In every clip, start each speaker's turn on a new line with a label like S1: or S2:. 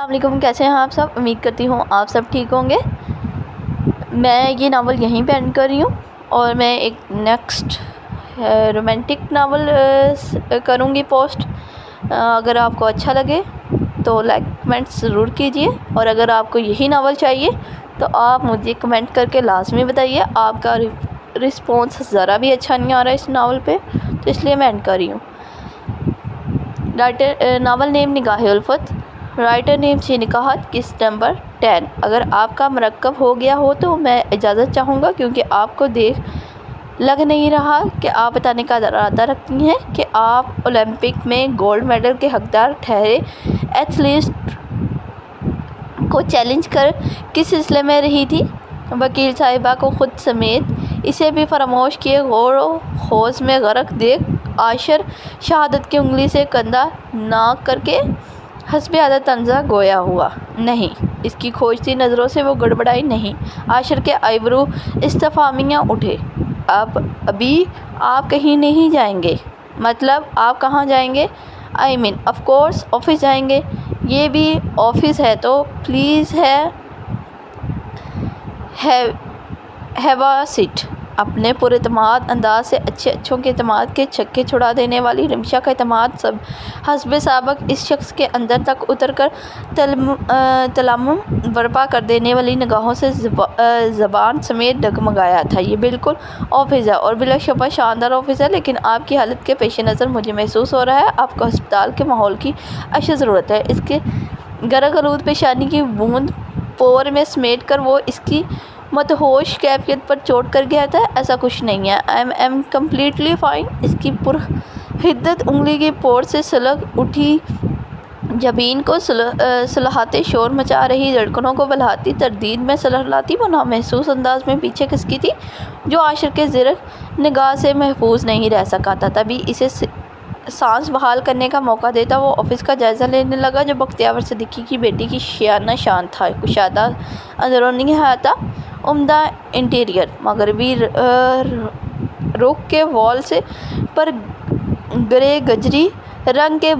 S1: السلام علیکم، کیسے ہیں آپ سب؟ امید کرتی ہوں آپ سب ٹھیک ہوں گے۔ میں یہ ناول یہیں پہ اینڈ کر رہی ہوں اور میں ایک نیکسٹ رومانٹک ناول کروں گی پوسٹ۔ اگر آپ کو اچھا لگے تو لائک کمنٹ ضرور کیجئے، اور اگر آپ کو یہی ناول چاہیے تو آپ مجھے کمنٹ کر کے لازمی بتائیے۔ آپ کا رسپانس ذرا بھی اچھا نہیں آ رہا ہے اس ناول پہ، تو اس لیے میں اینڈ کر رہی ہوں۔ ناول نیم نگاہ الفت، رائٹر نیم چھ نکاحت، قسط نمبر 10۔ اگر آپ کا مرکب ہو گیا ہو تو میں اجازت چاہوں گا، کیونکہ آپ کو دیکھ لگ نہیں رہا کہ آپ بتانے کا ارادہ رکھتی ہیں کہ آپ اولمپک میں گولڈ میڈل کے حقدار ٹھہرے ایتھلیٹ کو چیلنج کر کس سلسلے میں رہی تھی۔ وکیل صاحبہ کو خود سمیت اسے بھی فراموش کیے غور و خوض میں غرق دیکھ عاشر شہادت کی انگلی سے کندھا ناک کر کے حسب عادت طنزہ گویا ہوا نہیں۔ اس کی کھوجتی نظروں سے وہ گڑبڑائی نہیں۔ عاشر کے آئیبرو استفہامیہ اٹھے۔ ابھی آپ کہیں نہیں جائیں گے؟ مطلب آپ کہاں جائیں گے؟ I mean of course office جائیں گے۔ یہ بھی آفس ہے تو پلیز ہیو اے سیٹ۔ اپنے پراعتماد انداز سے اچھوں کے اعتماد کے چھکے چھڑا دینے والی رمشا کا اعتماد سب حسب سابق اس شخص کے اندر تک اتر کر تلمم برپا کر دینے والی نگاہوں سے زبان سمیت ڈگمگایا تھا۔ یہ بالکل آفس ہے اور بلا شبہ شاندار آفس ہے، لیکن آپ کی حالت کے پیش نظر مجھے محسوس ہو رہا ہے آپ کو ہسپتال کے ماحول کی اشد ضرورت ہے۔ اس کے گرگ آلود پیشانی کی بوند پور میں سمیٹ کر وہ اس کی مدہوش کیفیت پر چوٹ کر گیا تھا۔ ایسا کچھ نہیں ہے، I'm completely fine۔ اس کی پرحدت انگلی کی پور سے سلگ اٹھی جبین کو سلہاتے شور مچا رہی دھڑکنوں کو بلہاتی تردید میں سلہلاتی وہ نامحسوس انداز میں پیچھے کھسکی تھی جو عاشر کے زیر نگاہ سے محفوظ نہیں رہ سکا تھا۔ تبھی اسے سانس بحال کرنے کا موقع دیتا وہ آفس کا جائزہ لینے لگا جو بختیور صدیقی کی بیٹی کی شانہ شان تھا۔ کشادہ اندرونی احاطہ، عمدہ انٹیریئر، مغربی رخ کے وال سے پر گرے گجری رنگ کے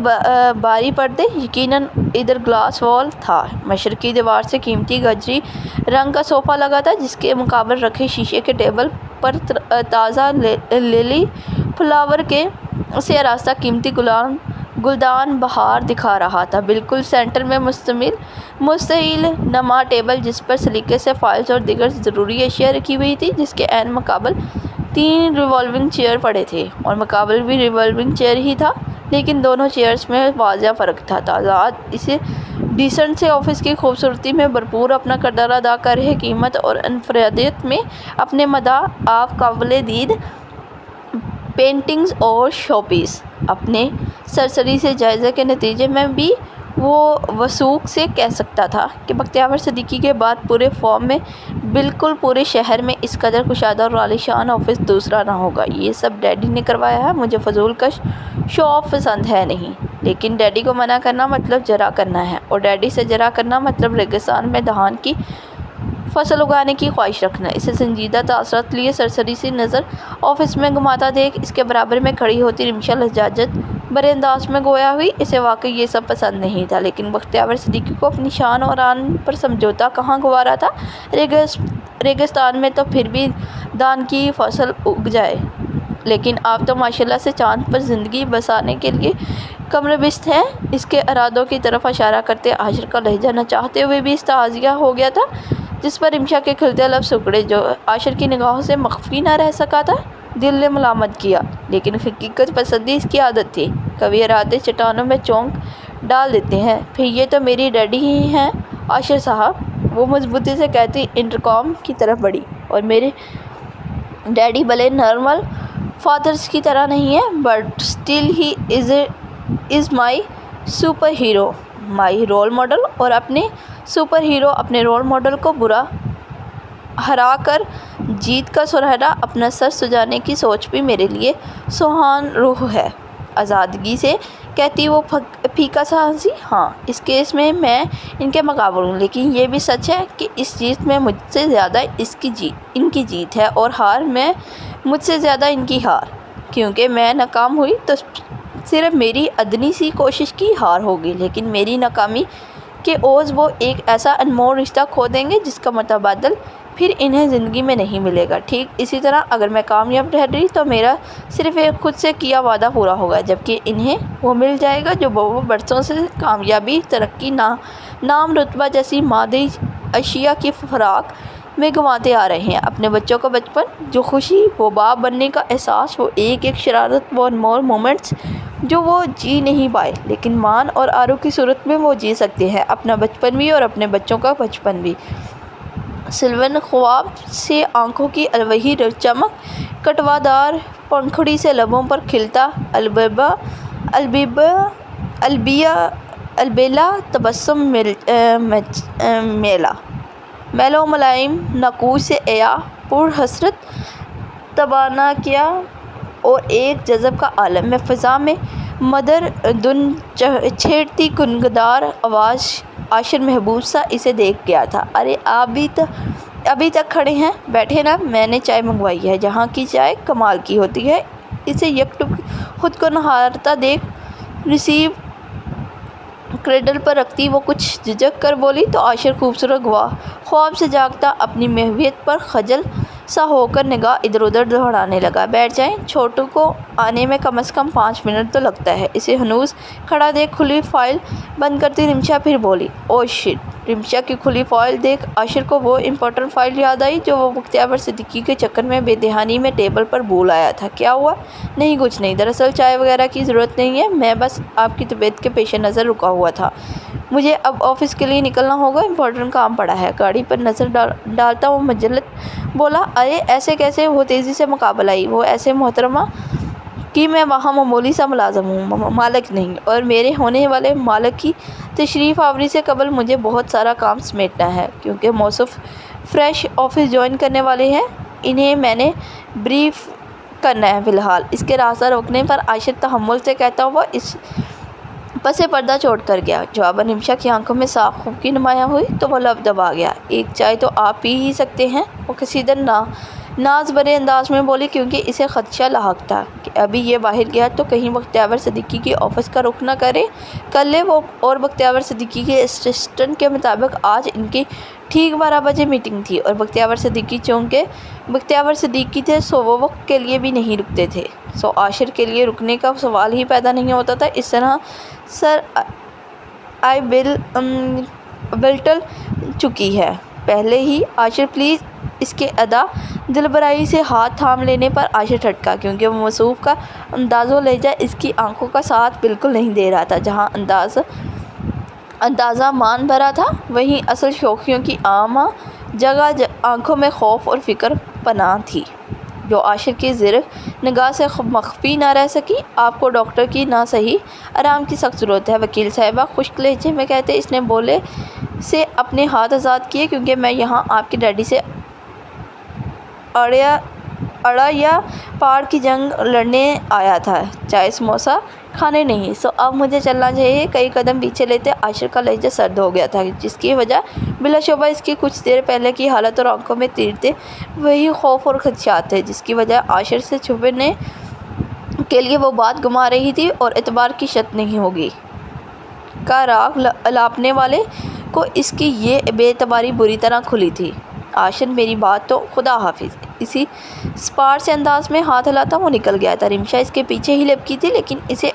S1: باری پردے، یقیناً ادھر گلاس وال تھا۔ مشرقی دیوار سے قیمتی گجری رنگ کا صوفہ لگا تھا جس کے مقابل رکھے شیشے کے ٹیبل پر تازہ لیلی فلاور سے آراستہ قیمتی گلدان بہار دکھا رہا تھا۔ بالکل سینٹر میں مستطیل نما ٹیبل جس پر سلیقے سے فائلز اور دیگر ضروری اشیاء رکھی ہوئی تھی، جس کے عین مقابل 3 ریوالونگ چیئر پڑے تھے، اور مقابل بھی ریوالونگ چیئر ہی تھا، لیکن دونوں چیئرز میں واضح فرق تھا۔ تعداد اسے ڈیسنٹ سے آفس کی خوبصورتی میں بھرپور اپنا کردار ادا کر رہے قیمت اور انفرادیت میں اپنے مداح آپ قابل دید پینٹنگز اور شو پیس اپنے سرسری سے جائزے کے نتیجے میں بھی وہ وثوق سے کہہ سکتا تھا کہ بختیور صدیقی کے بعد پورے فارم میں بالکل پورے شہر میں اس قدر کشادہ اور عالی شان آفس دوسرا نہ ہوگا۔ یہ سب ڈیڈی نے کروایا ہے۔ مجھے فضول کش شو آف پسند ہے نہیں، لیکن ڈیڈی کو منع کرنا مطلب جرا کرنا ہے، اور ڈیڈی سے جرا کرنا مطلب ریگستان میں دھان کی فصل اگانے کی خواہش رکھنا۔ اسے سنجیدہ تاثرات لیے سرسری سی نظر آفس میں گھماتا دیکھ اس کے برابر میں کھڑی ہوتی رمشا لجاجت برے انداز میں گویا ہوئی۔ اسے واقعی یہ سب پسند نہیں تھا، لیکن بختیور صدیقی کو اپنی شان اور آن پر سمجھوتا کہاں گوارا تھا۔ ریگستان میں تو پھر بھی دھان کی فصل اگ جائے، لیکن آپ تو ماشاءاللہ سے چاند پر زندگی بسانے کے لیے کمربست ہیں۔ اس کے ارادوں کی طرف اشارہ کرتے عاشر کا لہجہ نہ چاہتے ہوئے بھی استحاضیہ ہو گیا تھا، جس پر رمشا کے کھلتے لب سکڑے جو عاشر کی نگاہوں سے مخفی نہ رہ سکا تھا۔ دل نے ملامت کیا، لیکن حقیقت پسندی اس کی عادت تھی۔ کبھی ارادے چٹانوں میں چونک ڈال دیتے ہیں۔ پھر یہ تو میری ڈیڈی ہی ہیں عاشر صاحب، وہ مضبوطی سے کہتی انٹرکام کی طرف بڑھی، اور میرے ڈیڈی بھلے نارمل فادرز کی طرح نہیں ہیں، but still he is my super hero, my role model, اور اپنے سپر ہیرو اپنے رول ماڈل کو ہرا کر جیت کا سنہرا اپنا سر سجانے کی سوچ بھی میرے لیے سوہان روح ہے۔ آزادگی سے کہتی وہ پھیکا سا ہنسی۔ ہاں، اس کیس میں ان کے مقابل ہوں، لیکن یہ بھی سچ ہے کہ اس جیت میں مجھ سے زیادہ ان کی جیت ہے، اور ہار میں مجھ سے زیادہ ان کی ہار۔ کیونکہ میں ناکام ہوئی تو صرف میری ادنی سی کوشش کی ہار ہوگی، لیکن میری ناکامی کہ اوز وہ ایک ایسا انمول رشتہ کھو دیں گے جس کا متبادل پھر انہیں زندگی میں نہیں ملے گا۔ ٹھیک اسی طرح اگر میں کامیاب رہی تو میرا صرف ایک خود سے کیا وعدہ پورا ہوگا، جبکہ انہیں وہ مل جائے گا جو وہ برسوں سے کامیابی، ترقی، نام، رتبہ جیسی مادی اشیاء کی فراق میں گنواتے آ رہے ہیں۔ اپنے بچوں کا بچپن، جو خوشی، وہ باپ بننے کا احساس، وہ ایک ایک شرارت، وہ انمول مومنٹس جو وہ جی نہیں پائے لیکن مان اور آرو کی صورت میں وہ جی سکتے ہیں، اپنا بچپن بھی اور اپنے بچوں کا بچپن بھی۔ سلون خواب سے آنکھوں کی الوہی چمک، کٹوا دار پنکھڑی سے لبوں پر کھلتا البیلا تبسم، میلا و ملائم نقوش سے عیاں پر حسرت تبانہ کیا اور ایک جذب کا عالم میں فضا میں مدر دھن چھیڑتی گنگدار آواز عاشر محبوب سا اسے دیکھ گیا تھا۔ ارے ابھی تک کھڑے ہیں، بیٹھے نا، میں نے چائے منگوائی ہے۔ جہاں کی چائے کمال کی ہوتی ہے۔ اسے یکٹک خود کو نہارتا دیکھ ریسیو کریڈل پر رکھتی وہ کچھ جھجک کر بولی تو عاشر خوبصورت خواب سے جاگتا اپنی محویت پر خجل سا ہو کر نگاہ ادھر ادھر دوڑانے لگا۔ بیٹھ جائیں، چھوٹو کو آنے میں کم از کم 5 منٹ تو لگتا ہے۔ اسے ہنوز کھڑا دیکھ کھلی فائل بند کرتی رمشا پھر بولی، او شٹ۔ رمشا کی کھلی فائل دیکھ عاشر کو وہ امپورٹنٹ فائل یاد آئی جو وہ بختیور صدیقی کے چکر میں بے دہانی میں ٹیبل پر بھول آیا تھا۔ کیا ہوا؟ نہیں کچھ نہیں، دراصل چائے وغیرہ کی ضرورت نہیں ہے، میں بس آپ کی طبیعت کے پیش نظر رکا ہوا تھا۔ مجھے اب آفس کے لیے نکلنا ہوگا، امپورٹنٹ کام پڑا ہے۔ گاڑی پر نظر ڈالتا وہ مجلت بولا، ارے ایسے کیسے؟ وہ تیزی سے مقابل آئی، وہ ایسے محترمہ کہ میں وہاں معمولی سا ملازم ہوں، مالک نہیں، اور میرے ہونے والے مالک کی تشریف آوری سے قبل مجھے بہت سارا کام سمیٹنا ہے کیونکہ موصوف فریش آفس جوائن کرنے والے ہیں، انہیں میں نے بریف کرنا ہے فی الحال۔ اس کے راستہ روکنے پر عاشر تحمل سے کہتا ہوا اس پس پردہ چھوڑ کر گیا۔ جواباً رمشا کی آنکھوں میں صاف خوب کی نمایاں ہوئی تو وہ لب دبا گیا۔ ایک چائے تو آپ پی ہی سکتے ہیں، وہ کشیدہ ناز بھرے انداز میں بولی کیونکہ اسے خدشہ لاحق تھا کہ ابھی یہ باہر گیا تو کہیں بختیور صدیقی کی آفس کا رخ نہ کر لے وہ، اور بختیور صدیقی کے اسسٹنٹ کے مطابق آج ان کی ٹھیک 12 بجے میٹنگ تھی اور بختیور صدیقی چونکہ بختیور صدیقی تھے سو وہ وقت کے لیے بھی نہیں رکتے تھے، سو عاشر کے لیے رکنے کا سوال ہی پیدا نہیں ہوتا تھا۔ اس طرح سر آئی بلٹل چکی ہے پہلے ہی۔ عاشر پلیز۔ اس کے ادا دلبرائی سے ہاتھ تھام لینے پر عاشر ٹھٹکا کیونکہ وہ موصوف کا انداز و لہجہ اس کی آنکھوں کا ساتھ بالکل نہیں دے رہا تھا۔ جہاں اندازہ مان بھرا تھا وہیں اصل شوخیوں کی عامہ جگہ آنکھوں میں خوف اور فکر پنہاں تھی جو عاشر کی زرق نگاہ سے مخفی نہ رہ سکی۔ آپ کو ڈاکٹر کی نہ صحیح آرام کی سخت ضرورت ہے، وکیل صاحبہ خشک لہجے میں کہتے اس نے بولے سے اپنے ہاتھ آزاد کیے، کیونکہ میں یہاں آپ کے ڈیڈی سے اڑا یا پاڑ کی جنگ لڑنے آیا تھا، چائے سموسا کھانے نہیں، سو اب مجھے چلنا چاہیے۔ کئی قدم پیچھے لیتے عاشر کا لہجہ سرد ہو گیا تھا جس کی وجہ بلا شبہ اس کی کچھ دیر پہلے کی حالت اور آنکھوں میں تیرتے وہی خوف اور خدشات تھے جس کی وجہ عاشر سے چھپنے کے لیے وہ بات گما رہی تھی اور اعتبار کی شرط نہیں ہوگی کا راگ الاپنے والے کو اس کی یہ بے اعتباری بری طرح کھلی تھی۔ عاشر میری بات تو، خدا حافظ۔ اسی سپار سے انداز میں ہاتھ ہلاتا وہ نکل گیا تھا۔ رمشا اس کے پیچھے ہی لپکی تھی لیکن اسے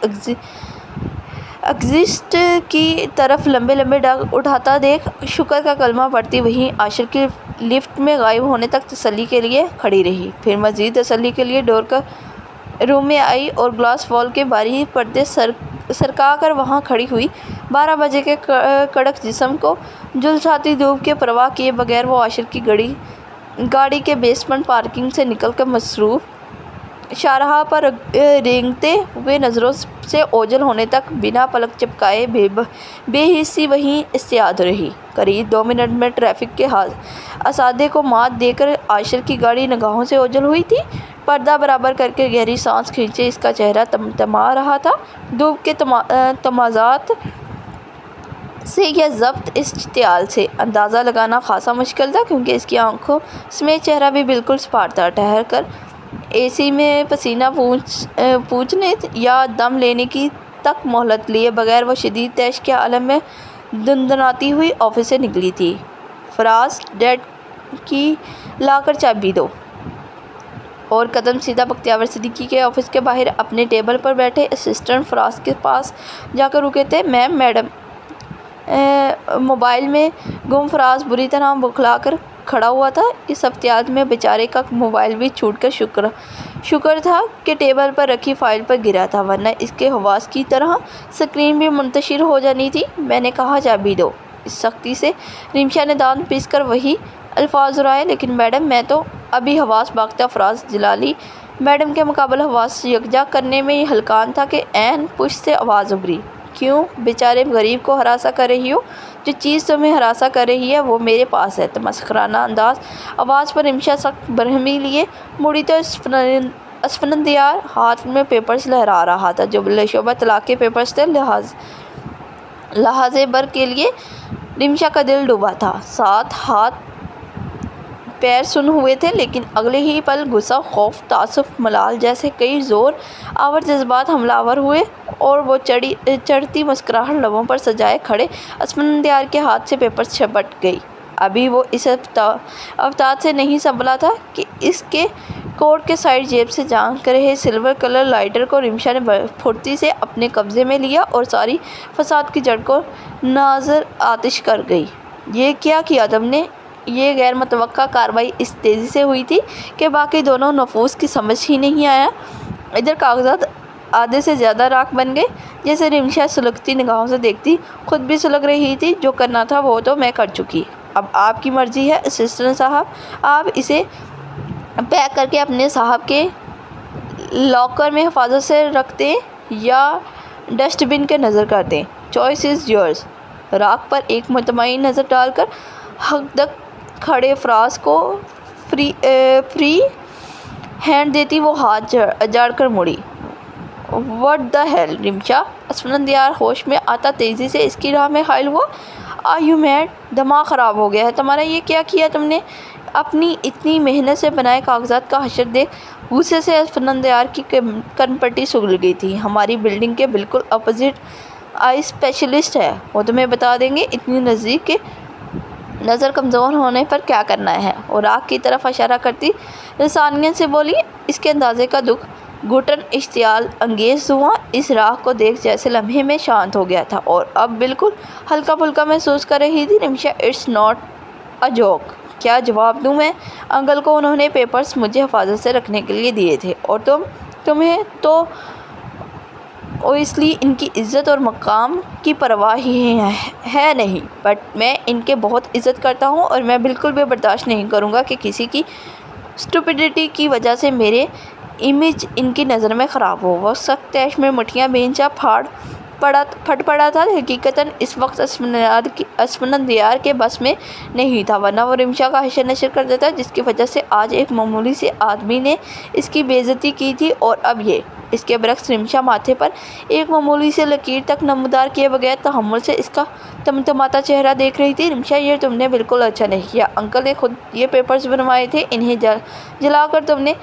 S1: ایگزسٹ کی طرف لمبے لمبے ڈگ اٹھاتا دیکھ شکر کا کلمہ پڑھتی وہیں عاشر کی لفٹ میں غائب ہونے تک تسلی کے لیے کھڑی رہی، پھر مزید تسلی کے لیے ڈور کا روم میں آئی اور گلاس وال کے باریک پردے سرکا کر وہاں کھڑی ہوئی۔ 12 بجے کے کڑک جسم کو جھلساتی دھوپ کی پرواہ کیے بغیر وہ عاشر کی گاڑی کے بیسمنٹ پارکنگ سے نکل کر مصروف شاہراہ پر رینگتے ہوئے نظروں سے اوجھل ہونے تک بنا پلک جھپکائے بے حسی وہیں استیاد رہی۔ قریب 2 منٹ میں ٹریفک کے اثاثے کو مات دے کر عاشر کی گاڑی نگاہوں سے اوجھل ہوئی تھی۔ پردہ برابر کر کے گہری سانس کھینچے اس کا چہرہ تمتما رہا تھا۔ دھوپ کے تمازات سے یا ضبط اشتعال سے اندازہ لگانا خاصا مشکل تھا کیونکہ اس کی آنکھوں سمیت چہرہ بھی بالکل سپاٹ تھا۔ ٹھہر کر اے سی میں پسینہ پوچھنے یا دم لینے کی تک مہلت لیے بغیر وہ شدید تیش کے عالم میں دندناتی ہوئی آفس سے نکلی تھی۔ فراز، ڈیڈ کی لا کر چابی دو۔ اور قدم سیدھا بختیار صدیقی کے آفس کے باہر اپنے ٹیبل پر بیٹھے اسسٹنٹ فراز کے پاس جا کر رکے تھے۔ میڈم، موبائل میں گم فراز بری طرح بوکھلا کر کھڑا ہوا تھا۔ اس احتیاط میں بیچارے کا موبائل بھی چھوٹ کر شکر تھا کہ ٹیبل پر رکھی فائل پر گرا تھا، ورنہ اس کے حواس کی طرح اسکرین بھی منتشر ہو جانی تھی۔ میں نے کہا چابی دو۔ اس سختی سے رمشا نے دانت پیس کر وہی الفاظ دہرائے، لیکن میڈم میں تو ابھی حواس باختہ فراز جلالی میڈم کے مقابل حواس یکجا کرنے میں یہ ہلکان تھا کہ عین پشت سے آواز ابھری، کیوں بیچارے غریب کو ہراساں کر رہی ہو؟ جو چیز تمہیں ہراساں کر رہی ہے وہ میرے پاس ہے۔ تمسخرانہ آواز پر رمشا سخت برہمی لیے مڑی تو اسفندیار ہاتھ میں پیپرز لہرا رہا تھا جو بلاشبہ طلاق کے پیپرز تھے۔ لحظے بھر کے لیے رمشا کا دل ڈوبا تھا، ساتھ ہاتھ پیر سن ہوئے تھے، لیکن اگلے ہی پل غصہ، خوف، تعصب، ملال جیسے کئی زور آور جذبات حملہ آور ہوئے اور وہ چڑھتی مسکراہٹ لبوں پر سجائے کھڑے اسفندیار کے ہاتھ سے پیپرز جھپٹ گئی۔ ابھی وہ اس افتاد سے نہیں سنبھلا تھا کہ اس کے کوٹ کے سائیڈ جیب سے جھانک رہے سلور کلر لائٹر کو رمشا نے پھرتی سے اپنے قبضے میں لیا اور ساری فساد کی جڑ کو نذر آتش کر گئی۔ یہ کیا کیا تم نے؟ یہ غیر متوقع کارروائی اس تیزی سے ہوئی تھی کہ باقی دونوں نفوس کی سمجھ ہی نہیں آیا۔ ادھر کاغذات آدھے سے زیادہ راکھ بن گئے، جیسے رمشا سلگتی نگاہوں سے دیکھتی خود بھی سلگ رہی تھی۔ جو کرنا تھا وہ تو میں کر چکی، اب آپ کی مرضی ہے اسسٹنٹ صاحب، آپ اسے پیک کر کے اپنے صاحب کے لاکر میں حفاظت سے رکھ دیں یا ڈسٹ بن کے نظر کر دیں، چوائس از یورز۔ راکھ پر ایک مطمئن نظر ڈال کر ہکدک کھڑے فراز کو فری ہینڈ دیتی وہ ہاتھ جاڑ کر مڑی۔ What the hell Rimsha! Asfandyar ہوش میں آتا تیزی سے اس کی راہ میں حائل ہوا۔ Are you mad? دماغ خراب ہو گیا ہے تمہارا؟ یہ کیا کیا تم نے؟ اپنی اتنی محنت سے بنائے کاغذات کا حشر دیکھ غصے سے اسفندیار کی کنپٹی سگڑ گئی تھی۔ ہماری بلڈنگ کے بالکل اپوزٹ آئی اسپیشلسٹ ہے، وہ تمہیں بتا دیں گے اتنی نزدیک کہ نظر کمزور ہونے پر کیا کرنا ہے۔ اور راکھ کی طرف اشارہ کرتی لسانیت سے بولی۔ اس کے اندازے کا دکھ گھٹن اشتعال انگیز دھواں اس راکھ کو دیکھ جیسے لمحے میں شانت ہو گیا تھا اور اب بالکل ہلکا پھلکا محسوس کر رہی تھی۔ Rimsha, it's not a joke. کیا جواب دوں میں؟ انکل کو انہوں نے پیپرز مجھے حفاظت سے رکھنے کے لیے دیے تھے اور تمہیں تو اویسلی ان کی عزت اور مقام کی پرواہ ہی ہے نہیں، بٹ میں ان کی بہت عزت کرتا ہوں اور میں بالکل بھی برداشت نہیں کروں گا کہ کسی کی اسٹوپڈیٹی کی وجہ سے میرے امیج ان کی نظر میں خراب ہو۔ وہ سخت تیش میں مٹھیاں بھینچا پھٹ پڑا تھا۔ حقیقتاً اس وقت اسفندیار کے بس میں نہیں تھا، ورنہ وہ رمشا کا حشر نشر کر دیتا جس کی وجہ سے آج ایک معمولی سے آدمی نے اس کی بے عزتی کی تھی، اور اب یہ۔ اس کے برعکس رمشا ماتھے پر ایک معمولی سے لکیر تک نمودار کیے بغیر تحمل سے اس کا تمتماتا چہرہ دیکھ رہی تھی۔ رمشا، یہ تم نے بالکل اچھا نہیں کیا۔ انکل نے خود یہ پیپرز بنوائے تھے، انہیں جلا کر تم نے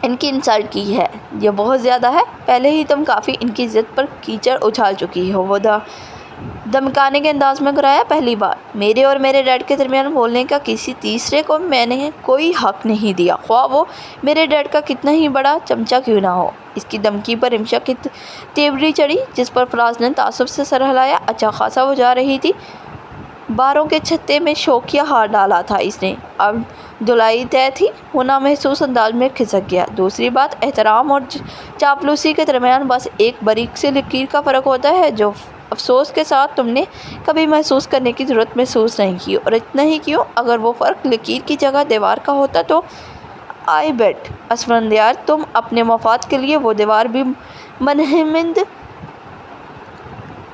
S1: ان کی انسلٹ کی ہے، یہ بہت زیادہ ہے۔ پہلے ہی تم کافی ان کی عزت پر کیچڑ اچھال چکی ہو۔ وہ دمکانے کے انداز میں گرایا۔ پہلی بار میرے اور میرے ڈیڈ کے درمیان بولنے کا کسی تیسرے کو میں نے کوئی حق نہیں دیا، خواہ وہ میرے ڈیڈ کا کتنا ہی بڑا چمچہ کیوں نہ ہو۔ اس کی دھمکی پر رمشا کی تیوری چڑھی، جس پر فراز نے تعصب سے سر ہلایا۔ اچھا خاصا وہ جا رہی تھی، باروں کے چھتے میں شوقیہ ہار ڈالا تھا اس نے، اب دھلائی طے تھی۔ وہ نامحسوس انداز میں کھسک گیا۔ دوسری بات، احترام اور چاپلوسی کے درمیان بس ایک باریک سی لکیر کا فرق ہوتا ہے جو افسوس کے ساتھ تم نے کبھی محسوس کرنے کی ضرورت محسوس نہیں کی، اور اتنا ہی کیوں، اگر وہ فرق لکیر کی جگہ دیوار کا ہوتا تو آئی بیٹ اسفندیار تم اپنے مفاد کے لیے وہ دیوار بھی منہدم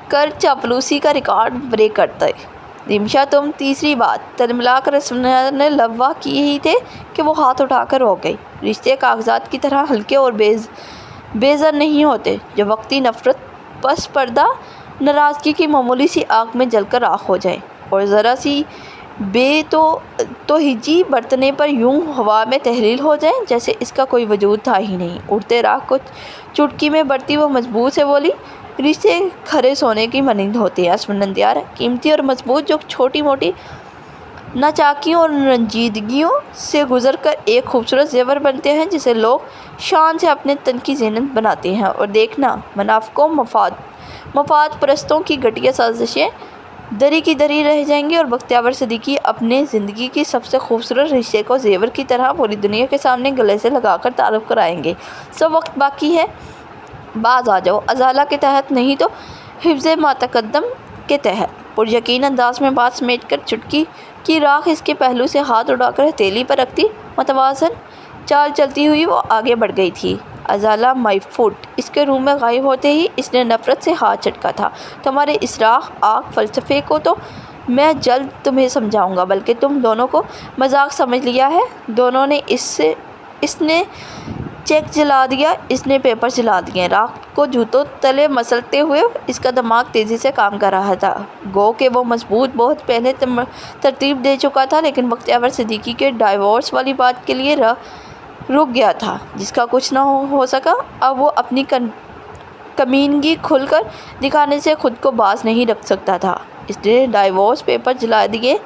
S1: کر چاپلوسی کا ریکارڈ بریک کرتے۔ رمشا، تم۔ تیسری بات، تلملا کر اسفندیار نے لب واہ کیے ہی تھے کہ وہ ہاتھ اٹھا کر رو گئی۔ رشتے کاغذات کی طرح ہلکے اور بے زر نہیں ہوتے جو وقتی نفرت پس پردہ ناراضگی کی معمولی سی آگ میں جل کر راکھ ہو جائیں اور ذرا سی بے توہجی برتنے پر یوں ہوا میں تحلیل ہو جائیں جیسے اس کا کوئی وجود تھا ہی نہیں۔ اٹھتے راکھ کو چٹکی میں برتی وہ مضبوط سے بولی، رشتے کھرے سونے کی مانند ہوتے ہیں، اسفندیار قیمتی اور مضبوط، جو چھوٹی موٹی ناچاکیوں اور رنجیدگیوں سے گزر کر ایک خوبصورت زیور بنتے ہیں جسے لوگ شان سے اپنے تن کی زینت بناتے ہیں۔ اور دیکھنا، منافقوں، مفاد پرستوں کی گھٹیا سازشیں دری کی دری رہ جائیں گی اور بختیور صدیقی اپنے زندگی کی سب سے خوبصورت رشتے کو زیور کی طرح پوری دنیا کے سامنے گلے سے لگا کر تعارف کرائیں گے۔ سب وقت باقی ہے، باز آ جاؤ، ازالہ کے تحت نہیں تو حفظ ماتقدم کے تحت۔ پر یقین انداز میں بات سمیٹ کر چٹکی کی راکھ اس کے پہلو سے ہاتھ اٹھا کر ہتھیلی پر رکھتی متوازن چال چلتی ہوئی وہ آگے بڑھ گئی تھی۔ ازالہ مائی فٹ، اس کے روم میں غائب ہوتے ہی اس نے نفرت سے ہاتھ چٹکا تھا۔ تمہارے اس راکھ آگ فلسفے کو تو میں جلد تمہیں سمجھاؤں گا، بلکہ تم دونوں کو مذاق سمجھ لیا ہے۔ دونوں نے اس نے چیک جلا دیا، اس نے پیپر جلا دیے۔ راکھ کو جوتوں تلے مسلتے ہوئے اس کا دماغ تیزی سے کام کر رہا تھا، گو کہ وہ مضبوط بہت پہلے ترتیب دے چکا تھا، لیکن بختیور صدیقی کے ڈائیورس والی بات کے لیے رک گیا تھا، جس کا کچھ نہ ہو سکا۔ اب وہ اپنی کمینگی کھل کر دکھانے سے خود کو باز نہیں رکھ سکتا تھا۔ اس نے ڈائیورس پیپر جلا دیے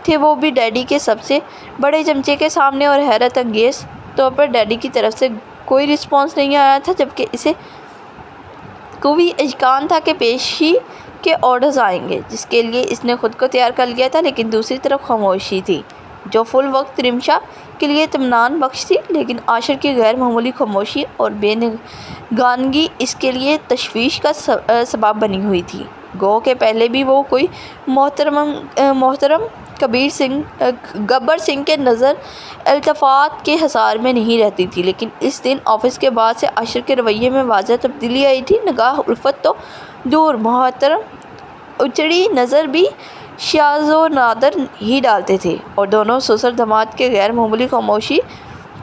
S1: تھے، وہ بھی ڈیڈی کے سب سے بڑے چمچے کے سامنے، اور حیرت انگیز طور پر ڈیڈی کی طرف سے کوئی رسپانس نہیں آیا تھا، جبکہ اسے قوی یقین تھا کہ پیشی کے آرڈرز آئیں گے، جس کے لیے اس نے خود کو تیار کر لیا تھا۔ لیکن دوسری طرف خاموشی تھی، جو فل وقت رمشا کے لیے اطمینان بخش تھی، لیکن عاشر کی غیر معمولی خاموشی اور بے نگانگی اس کے لیے تشویش کا سبب بنی ہوئی تھی۔ گو کہ پہلے بھی وہ کوئی محترم گبر سنگھ کے نظر التفات کے حصار میں نہیں رہتی تھی، لیکن اس دن آفس کے بعد سے عاشر کے رویے میں واضح تبدیلی آئی تھی۔ نگاہ الفت تو دور، محترم اچڑی نظر بھی شاذ و نادر ہی ڈالتے تھے، اور دونوں سسر داماد کے غیر معمولی خاموشی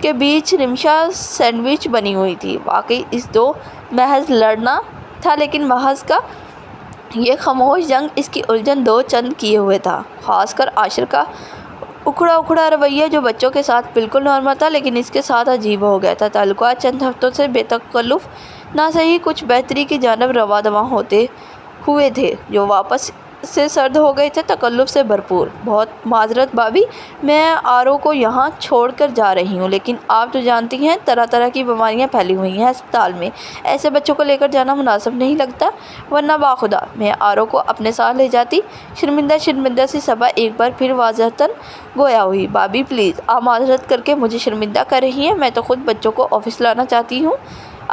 S1: کے بیچ رمشا سینڈوچ بنی ہوئی تھی۔ واقعی اس دو محض لڑنا تھا، لیکن محض کا یہ خاموش جنگ اس کی الجھن دو چند کیے ہوئے تھا، خاص کر عاشر کا اکھڑا رویہ، جو بچوں کے ساتھ بالکل نارمل تھا لیکن اس کے ساتھ عجیب ہو گیا تھا۔ تعلقات چند ہفتوں سے بے تکلف نہ صحیح کچھ بہتری کی جانب رواں دواں ہوتے ہوئے تھے، جو واپس سے سرد ہو گئے تھے، تکلف سے بھرپور۔ بہت معذرت بھابھی، میں آرو کو یہاں چھوڑ کر جا رہی ہوں، لیکن آپ تو جانتی ہیں طرح طرح کی بیماریاں پھیلی ہوئی ہیں اسپتال میں، ایسے بچوں کو لے کر جانا مناسب نہیں لگتا، ورنہ باخدا میں آرو کو اپنے ساتھ لے جاتی۔ شرمندہ سی صبا ایک بار پھر واضحتاً گویا ہوئی۔ بھابھی پلیز، آپ معذرت کر کے مجھے شرمندہ کر رہی ہیں، میں تو خود بچوں کو آفس لانا چاہتی ہوں،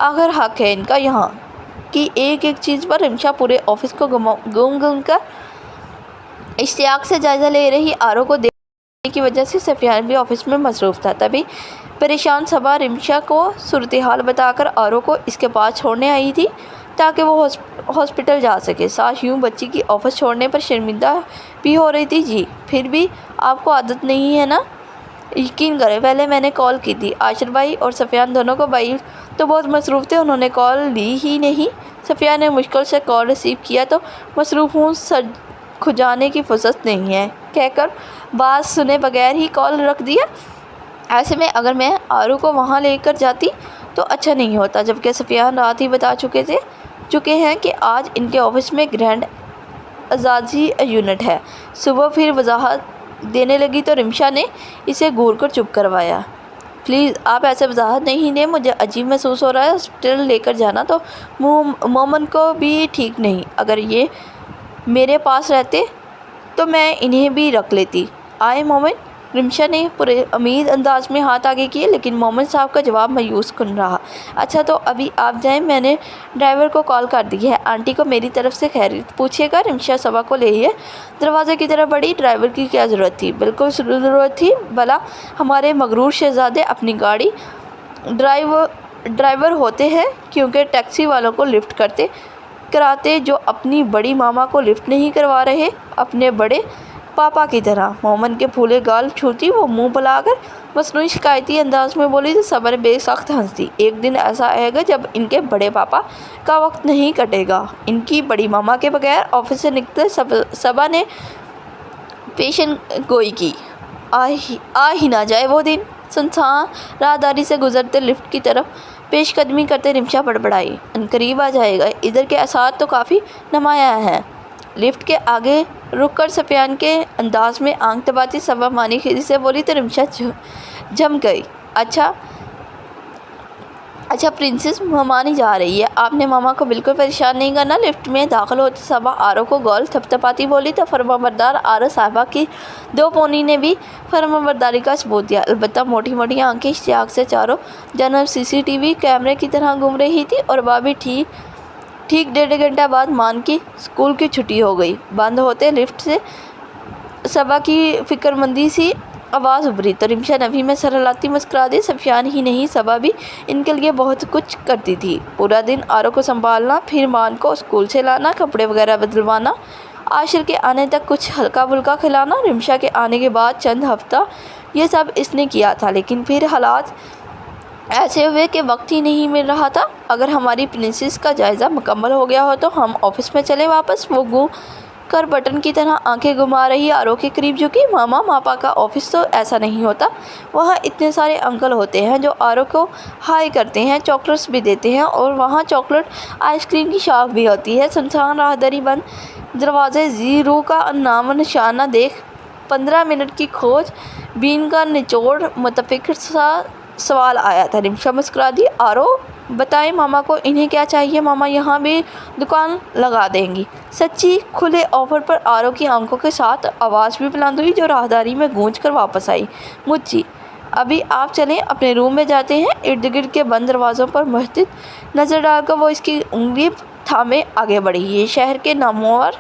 S1: آخر حق ہے ان کا یہاں کی ایک چیز پر۔ رمشا پورے آفس کو گھوم کر اشتیاق سے جائزہ لے رہی آرو کو دیکھنے کی وجہ سے سفیان بھی آفس میں مصروف تھا۔ تبھی پریشان صبا رمشا کو صورتحال بتا کر آرو کو اس کے پاس چھوڑنے آئی تھی، تاکہ وہ ہاسپٹل جا سکے۔ ساتھ یوں بچی کی آفس چھوڑنے پر شرمندہ بھی ہو رہی تھی۔ جی، پھر بھی آپ کو عادت نہیں ہے نا؟ یقین کریں، پہلے میں نے کال کی تھی، عاشر بھائی اور سفیان دونوں کو بھائی تو بہت مصروف تھے، انہوں نے کال لی ہی نہیں۔ سفیان نے مشکل سے کال ریسیو کیا تو مصروف ہوں، سر کھجانے کی فرصت نہیں ہے کہہ کر بات سنے بغیر ہی کال رکھ دیا۔ ایسے میں اگر میں آرو کو وہاں لے کر جاتی تو اچھا نہیں ہوتا، جبکہ سفیان رات ہی بتا چکے ہیں کہ آج ان کے آفس میں گرینڈ اعزازی یونٹ ہے۔ صبح پھر وضاحت دینے لگی تو رمشا نے اسے گھور کر چپ کروایا۔ پلیز آپ ایسے وضاحت نہیں دیں، مجھے عجیب محسوس ہو رہا ہے، ہاسپٹل لے کر جانا تو مومن کو بھی ٹھیک نہیں، اگر یہ میرے پاس رہتے تو میں انہیں بھی رکھ لیتی۔ آئے مومن؟ رمشا نے پورے امید انداز میں ہاتھ آگے کیے، لیکن مومن صاحب کا جواب مایوس کن رہا۔ اچھا تو ابھی آپ جائیں، میں نے ڈرائیور کو کال کر دی ہے، آنٹی کو میری طرف سے خیریت پوچھیے گا۔ رمشا صبا کو لیے دروازے کی طرف بڑھی۔ ڈرائیور کی کیا ضرورت تھی؟ بالکل ضرورت تھی، بھلا ہمارے مغرور شہزادے اپنی گاڑی ڈرائیور ہوتے ہیں کیونکہ ٹیکسی والوں کو لفٹ کراتے، جو اپنی بڑی ماما کو لفٹ نہیں کروا رہے، اپنے بڑے پاپا کی طرح۔ مومن کے پھولے گال چھوتی وہ منہ پھلا کر مصنوعی شکایتی انداز میں بولی تو صبر بے سخت ہنسی۔ ایک دن ایسا آئے گا جب ان کے بڑے پاپا کا وقت نہیں کٹے گا ان کی بڑی ماما کے بغیر۔ آفس سے نکلتے صبا نے پیشن گوئی کی، آ ہی نہ جائے وہ دن۔ سنسان راہداری سے گزرتے لفٹ کی طرف پیش قدمی کرتے رمشا بڑبڑائی، ان قریب آ جائے گا، ادھر کے اثاث تو کافی نمایاں ہیں۔ لفٹ کے آگے رک کر سفیان کے انداز میں آنکھ دباتی صبا معنی خیزی سے بولی تو رمشا جم گئی۔ اچھا پرنسس، ماما نہیں جا رہی ہے، آپ نے ماما کو بالکل پریشان نہیں کرنا۔ لفٹ میں داخل ہوتی صبا آرو کو گول تھپتھپاتی بولی تو فرمانبردار آرو صاحبہ کی دو پونی نے بھی فرمانبرداری کا ثبوت دیا، البتہ موٹی موٹی آنکھیں اشتیاق سے چاروں جانب CCTV کیمرے کی طرح گھوم رہی تھی۔ اور بھابھی ٹھیک 1.5 گھنٹہ بعد مان کی اسکول کی چھٹی ہو گئی۔ بند ہوتے لفٹ سے صبا کی فکرمندی سی آواز ابھری تو رمشا نبھی میں سر ہلاتی مسکرا دی۔ سفیان ہی نہیں، صبا بھی ان کے لیے بہت کچھ کرتی تھی، پورا دن آرو کو سنبھالنا، پھر مان کو اسکول سے لانا، کپڑے وغیرہ بدلوانا، عاشر کے آنے تک کچھ ہلکا پھلکا کھلانا۔ رمشا کے آنے کے بعد چند ہفتہ یہ سب اس نے کیا تھا، لیکن پھر حالات ایسے ہوئے کہ وقت ہی نہیں مل رہا تھا۔ اگر ہماری پرنسس کا جائزہ مکمل ہو گیا ہو تو ہم آفس میں چلیں واپس۔ وہ گوں کر بٹن کی طرح آنکھیں گھما رہی آرو کے قریب جھکی۔ ماما، ماپا کا آفس تو ایسا نہیں ہوتا، وہاں اتنے سارے انکل ہوتے ہیں جو آرو کو ہائی کرتے ہیں، چاکلیٹس بھی دیتے ہیں، اور وہاں چاکلیٹ آئس کریم کی شاپ بھی ہوتی ہے۔ سنسان راہداری، بند دروازے، زیرو کا نام و نشان نہ دیکھ 15 منٹ کی کھوج بین کا نچوڑ متفکر سا سوال آیا تھا۔ رمشا مسکرا دی۔ آرو بتائیں ماما کو انہیں کیا چاہیے، ماما یہاں بھی دکان لگا دیں گی۔ سچی؟ کھلے آفر پر آرو کی آنکھوں کے ساتھ آواز بھی بلند ہوئی جو راہداری میں گونج کر واپس آئی۔ مجھے ابھی آپ چلیں، اپنے روم میں جاتے ہیں۔ ارد گرد کے بند دروازوں پر محتاط نظر ڈال کر وہ اس کی انگلی تھامے آگے بڑھی۔ یہ شہر کے نامور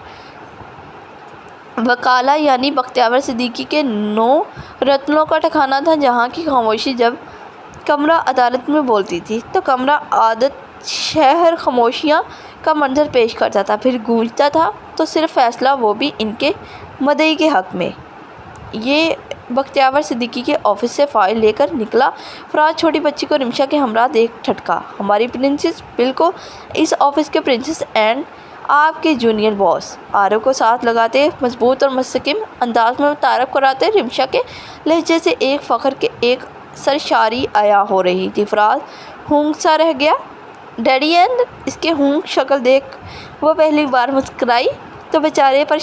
S1: وکلا یعنی بختیار صدیقی کے 9 رتنوں کا ٹھکانہ تھا، جہاں کی خاموشی جب کمرہ عدالت میں بولتی تھی تو کمرہ عادت شہر خاموشیاں کا منظر پیش کرتا تھا، پھر گونجتا تھا تو صرف فیصلہ، وہ بھی ان کے مدعی کے حق میں۔ یہ بختیار صدیقی کے آفس سے فائل لے کر نکلا فراز چھوٹی بچی کو رمشا کے ہمراہ دیکھ ٹھٹکا۔ ہماری پرنسس، بالکل اس آفس کے پرنسس اینڈ آپ کے جونیئر باس۔ آرو کو ساتھ لگاتے مضبوط اور مستحکم انداز میں تعارف کراتے رمشا کے لہجے سے ایک فخر کے ایک سرشاری عیاں ہو رہی تھی۔ فراز ہونک سا رہ گیا۔ ڈیڈی اینڈ اس کے ہونک شکل دیکھ وہ پہلی بار مسکرائی تو بیچارے پر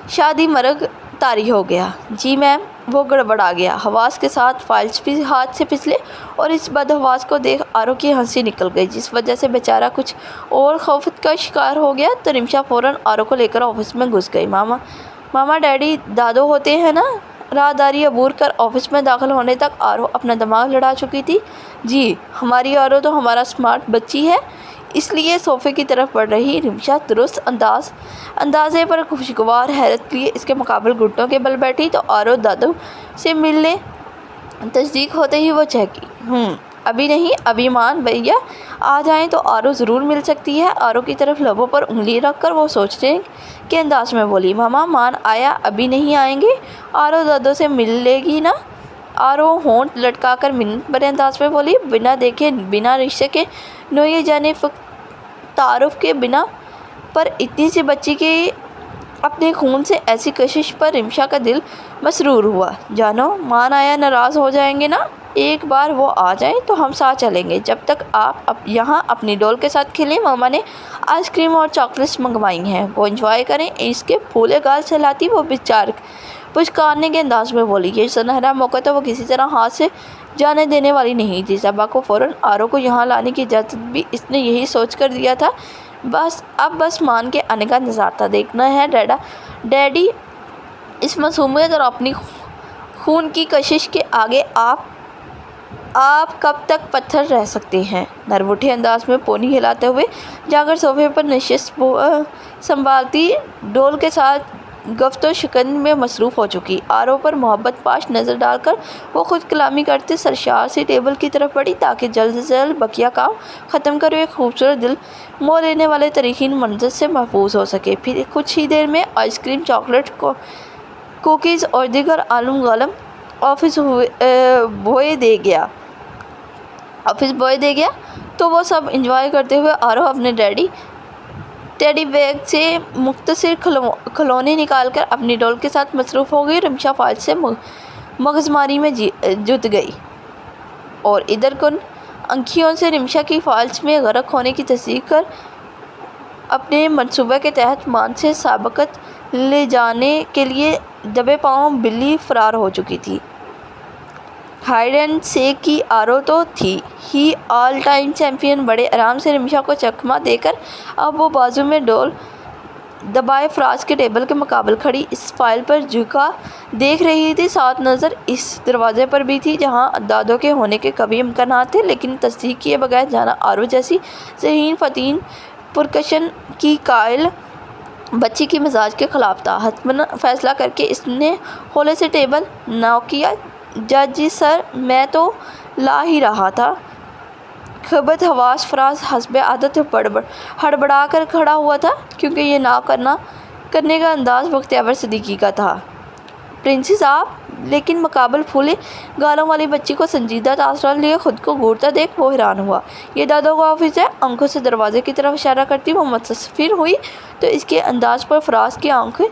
S1: شادی مرگ طاری ہو گیا۔ جی میم، وہ گڑبڑا گیا، حواس کے ساتھ فائلز بھی ہاتھ سے پھسلے، اور اس بدحواس کو دیکھ آرو کی ہنسی نکل گئی، جس وجہ سے بیچارہ کچھ اور خوفت کا شکار ہو گیا۔ تو رمشا فوراً آرو کو لے کر آفس میں گھس گئی۔ ماما ڈیڈی دادو ہوتے ہیں نا؟ راہداری عبور کر آفس میں داخل ہونے تک آرو اپنا دماغ لڑا چکی تھی۔ جی، ہماری آرو تو ہمارا اسمارٹ بچی ہے، اس لیے صوفے کی طرف بڑھ رہی رمشا درست اندازے پر خوشگوار حیرت لیے اس کے مقابل گھٹنوں کے بل بیٹھی تو آرو دادو سے ملنے تصدیق ہوتے ہی وہ چہکی۔ ابھی نہیں، ابھی مان بھیا آ جائیں تو آرو ضرور مل سکتی ہے۔ آرو کی طرف لبوں پر انگلی رکھ کر وہ سوچنے کے انداز میں بولی۔ ماما، مان آیا، ابھی نہیں آئیں گے؟ آرو دادو سے مل لے گی نا؟ آرو ہونٹ لٹکا کر منت بھرے انداز میں بولی۔ بنا دیکھے، بنا رشتے کے، نوعیہ جانے تعارف کے بنا، پر اتنی سی بچی کے اپنے خون سے ایسی کشش پر رمشا کا دل مسرور ہوا۔ جانو، مان آیا ناراض ہو جائیں گے نا؟ ایک بار وہ آ جائیں تو ہم ساتھ چلیں گے، جب تک آپ یہاں اپنی ڈول کے ساتھ کھیلیں۔ ماما نے آئس کریم اور چاکلیٹس منگوائی ہیں، وہ انجوائے کریں۔ اس کے پھولے گال سے لاتی وہ پچکارنے کے انداز میں بولی۔ یہ سنہرا موقع تو وہ کسی طرح ہاتھ سے جانے دینے والی نہیں تھی۔ صبا کو فوراً آرو کو یہاں لانے کی اجازت بھی اس نے یہی سوچ کر دیا تھا، بس مان کے آنے کا انتظار تھا۔ دیکھنا ہے ڈیڈی، اس معصومیت اور اپنی خون کی کشش کے آگے آپ کب تک پتھر رہ سکتے ہیں؟ نرمٹھے انداز میں پونی ہلاتے ہوئے جا کر صوفے پر نشست سنبھالتی ڈول کے ساتھ گفت و شنید میں مصروف ہو چکی آرو پر محبت پاش نظر ڈال کر وہ خود کلامی کرتے سرشار سی ٹیبل کی طرف بڑھی تاکہ جلد سے جلد بقیہ کام ختم کر ایک خوبصورت دل مو لینے والے تاریخی منظر سے محفوظ ہو سکے۔ پھر کچھ ہی دیر میں آئس کریم، چاکلیٹ، کوکیز اور دیگر عالم غالم آفس بوائے دے گیا تو وہ سب انجوائے کرتے ہوئے آرو اپنے ٹیڈی بیگ سے مختصر کھلونے نکال کر اپنی ڈول کے ساتھ مصروف ہو گئی۔ رمشا فائل سے مغزماری میں جت گئی۔ اور ادھر کن آنکھیوں سے رمشا کی فالج میں غرق ہونے کی تصدیق کر اپنے منصوبے کے تحت مان سے سبقت لے جانے کے لیے دبے پاؤں بلی فرار ہو چکی تھی۔ ہائیڈ اینڈ سیک کی آرو تو تھی ہی آل ٹائم چیمپئن، بڑے آرام سے رمشا کو چکمہ دے کر اب وہ بازو میں ڈول دبائے فراز کے ٹیبل کے مقابل کھڑی اس فائل پر جھکا دیکھ رہی تھی۔ ساتھ نظر اس دروازے پر بھی تھی جہاں دادوں کے ہونے کے کبھی امکانات تھے، لیکن تصدیق کیے بغیر جانا آرو جیسی ذہین فتین پرکشن کی قائل بچی کی مزاج کے خلاف تھا۔ حتماً فیصلہ کر کے اس نے ہولے سے ٹیبل نوک کیا۔ جی سر، میں تو لا ہی رہا تھا۔ خبت حواس فراز حسب عادت ہڑبڑا کر کھڑا ہوا تھا، کیونکہ یہ نہ کرنے کا انداز بختیور صدیقی کا تھا۔ پرنسس آپ؟ لیکن مقابل پھولے گالوں والی بچی کو سنجیدہ تاثرات لیے خود کو گھورتا دیکھ وہ حیران ہوا۔ یہ دادوں کا آفس ہے؟ آنکھوں سے دروازے کی طرف اشارہ کرتی وہ متصفر ہوئی تو اس کے انداز پر فراز کی آنکھیں